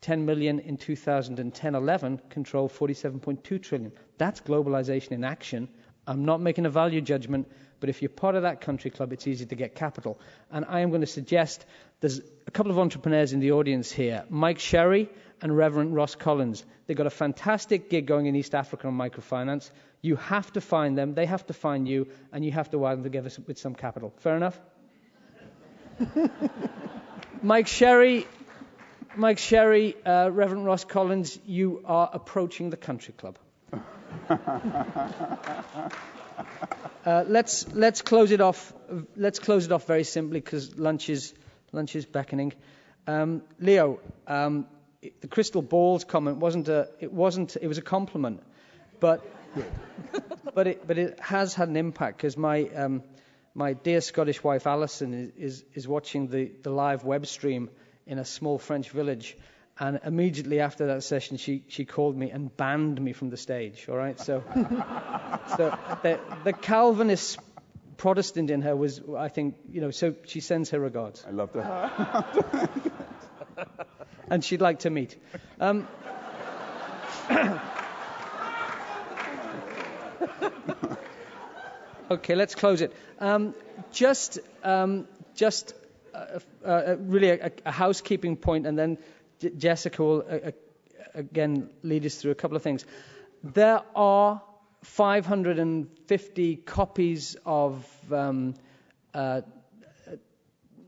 [SPEAKER 1] 10 million in 2010-11 controlled 47.2 trillion. That's globalization in action. I'm not making a value judgment, but if you're part of that country club, it's easy to get capital. And I am going to suggest there's a couple of entrepreneurs in the audience here, Mike Sherry and Reverend Ross Collins. They've got a fantastic gig going in East Africa on microfinance. You have to find them, they have to find you, and you have to wire them together with some capital. Fair enough? Mike Sherry, Reverend Ross Collins, you are approaching the country club. Let's close it off. Let's close it off very simply because lunch is beckoning. Leo, the crystal balls comment it was a compliment, but it has had an impact because my dear Scottish wife Alison is watching the live web stream in a small French village. And immediately after that session, she called me and banned me from the stage. All right, so the Calvinist Protestant in her was, I think, so she sends her regards.
[SPEAKER 2] I love that.
[SPEAKER 1] And she'd like to meet. Okay, let's close it. Really a housekeeping point, and then Jessica will again lead us through a couple of things. There are 550 copies of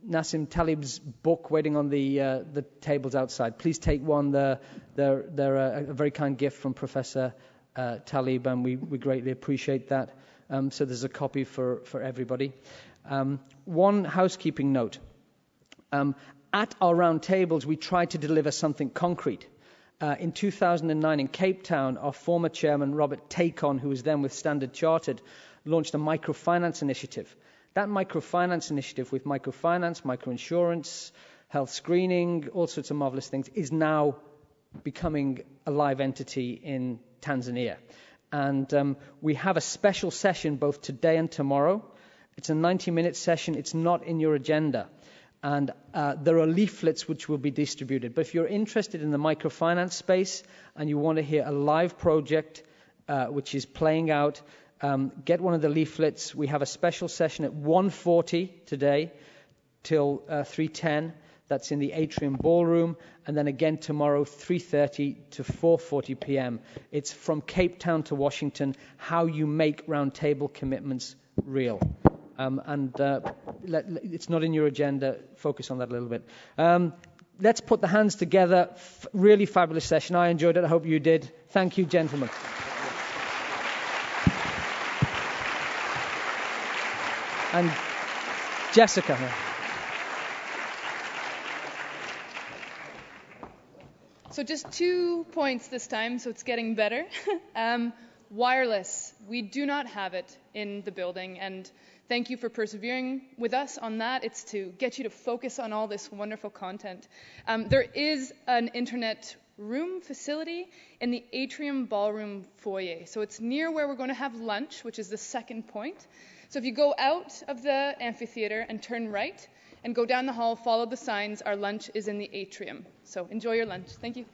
[SPEAKER 1] Nassim Taleb's book waiting on the tables outside. Please take one. They're a very kind gift from Professor Taleb, and we greatly appreciate that. So there's a copy for everybody. One housekeeping note. At our round tables, we tried to deliver something concrete. In 2009 in Cape Town, our former chairman, Robert Tacon, who was then with Standard Chartered, launched a microfinance initiative. That microfinance initiative with microfinance, microinsurance, health screening, all sorts of marvelous things, is now becoming a live entity in Tanzania. And we have a special session both today and tomorrow. It's a 90-minute session. It's not in your agenda. And there are leaflets which will be distributed. But if you're interested in the microfinance space and you want to hear a live project which is playing out, get one of the leaflets. We have a special session at 1:40 today till 3:10. That's in the Atrium Ballroom. And then again tomorrow, 3:30 to 4:40 p.m. It's from Cape Town to Washington, how you make roundtable commitments real. It's not in your agenda. Focus on that a little bit. Let's put the hands together. Really fabulous session. I enjoyed it. I hope you did. Thank you, gentlemen. And Jessica.
[SPEAKER 17] So just 2 points this time, so it's getting better. Wireless, we do not have it in the building, and thank you for persevering with us on that. It's to get you to focus on all this wonderful content. There is an internet room facility in the atrium ballroom foyer. So it's near where we're going to have lunch, which is the second point. So if you go out of the amphitheater and turn right and go down the hall, follow the signs, our lunch is in the atrium. So enjoy your lunch. Thank you.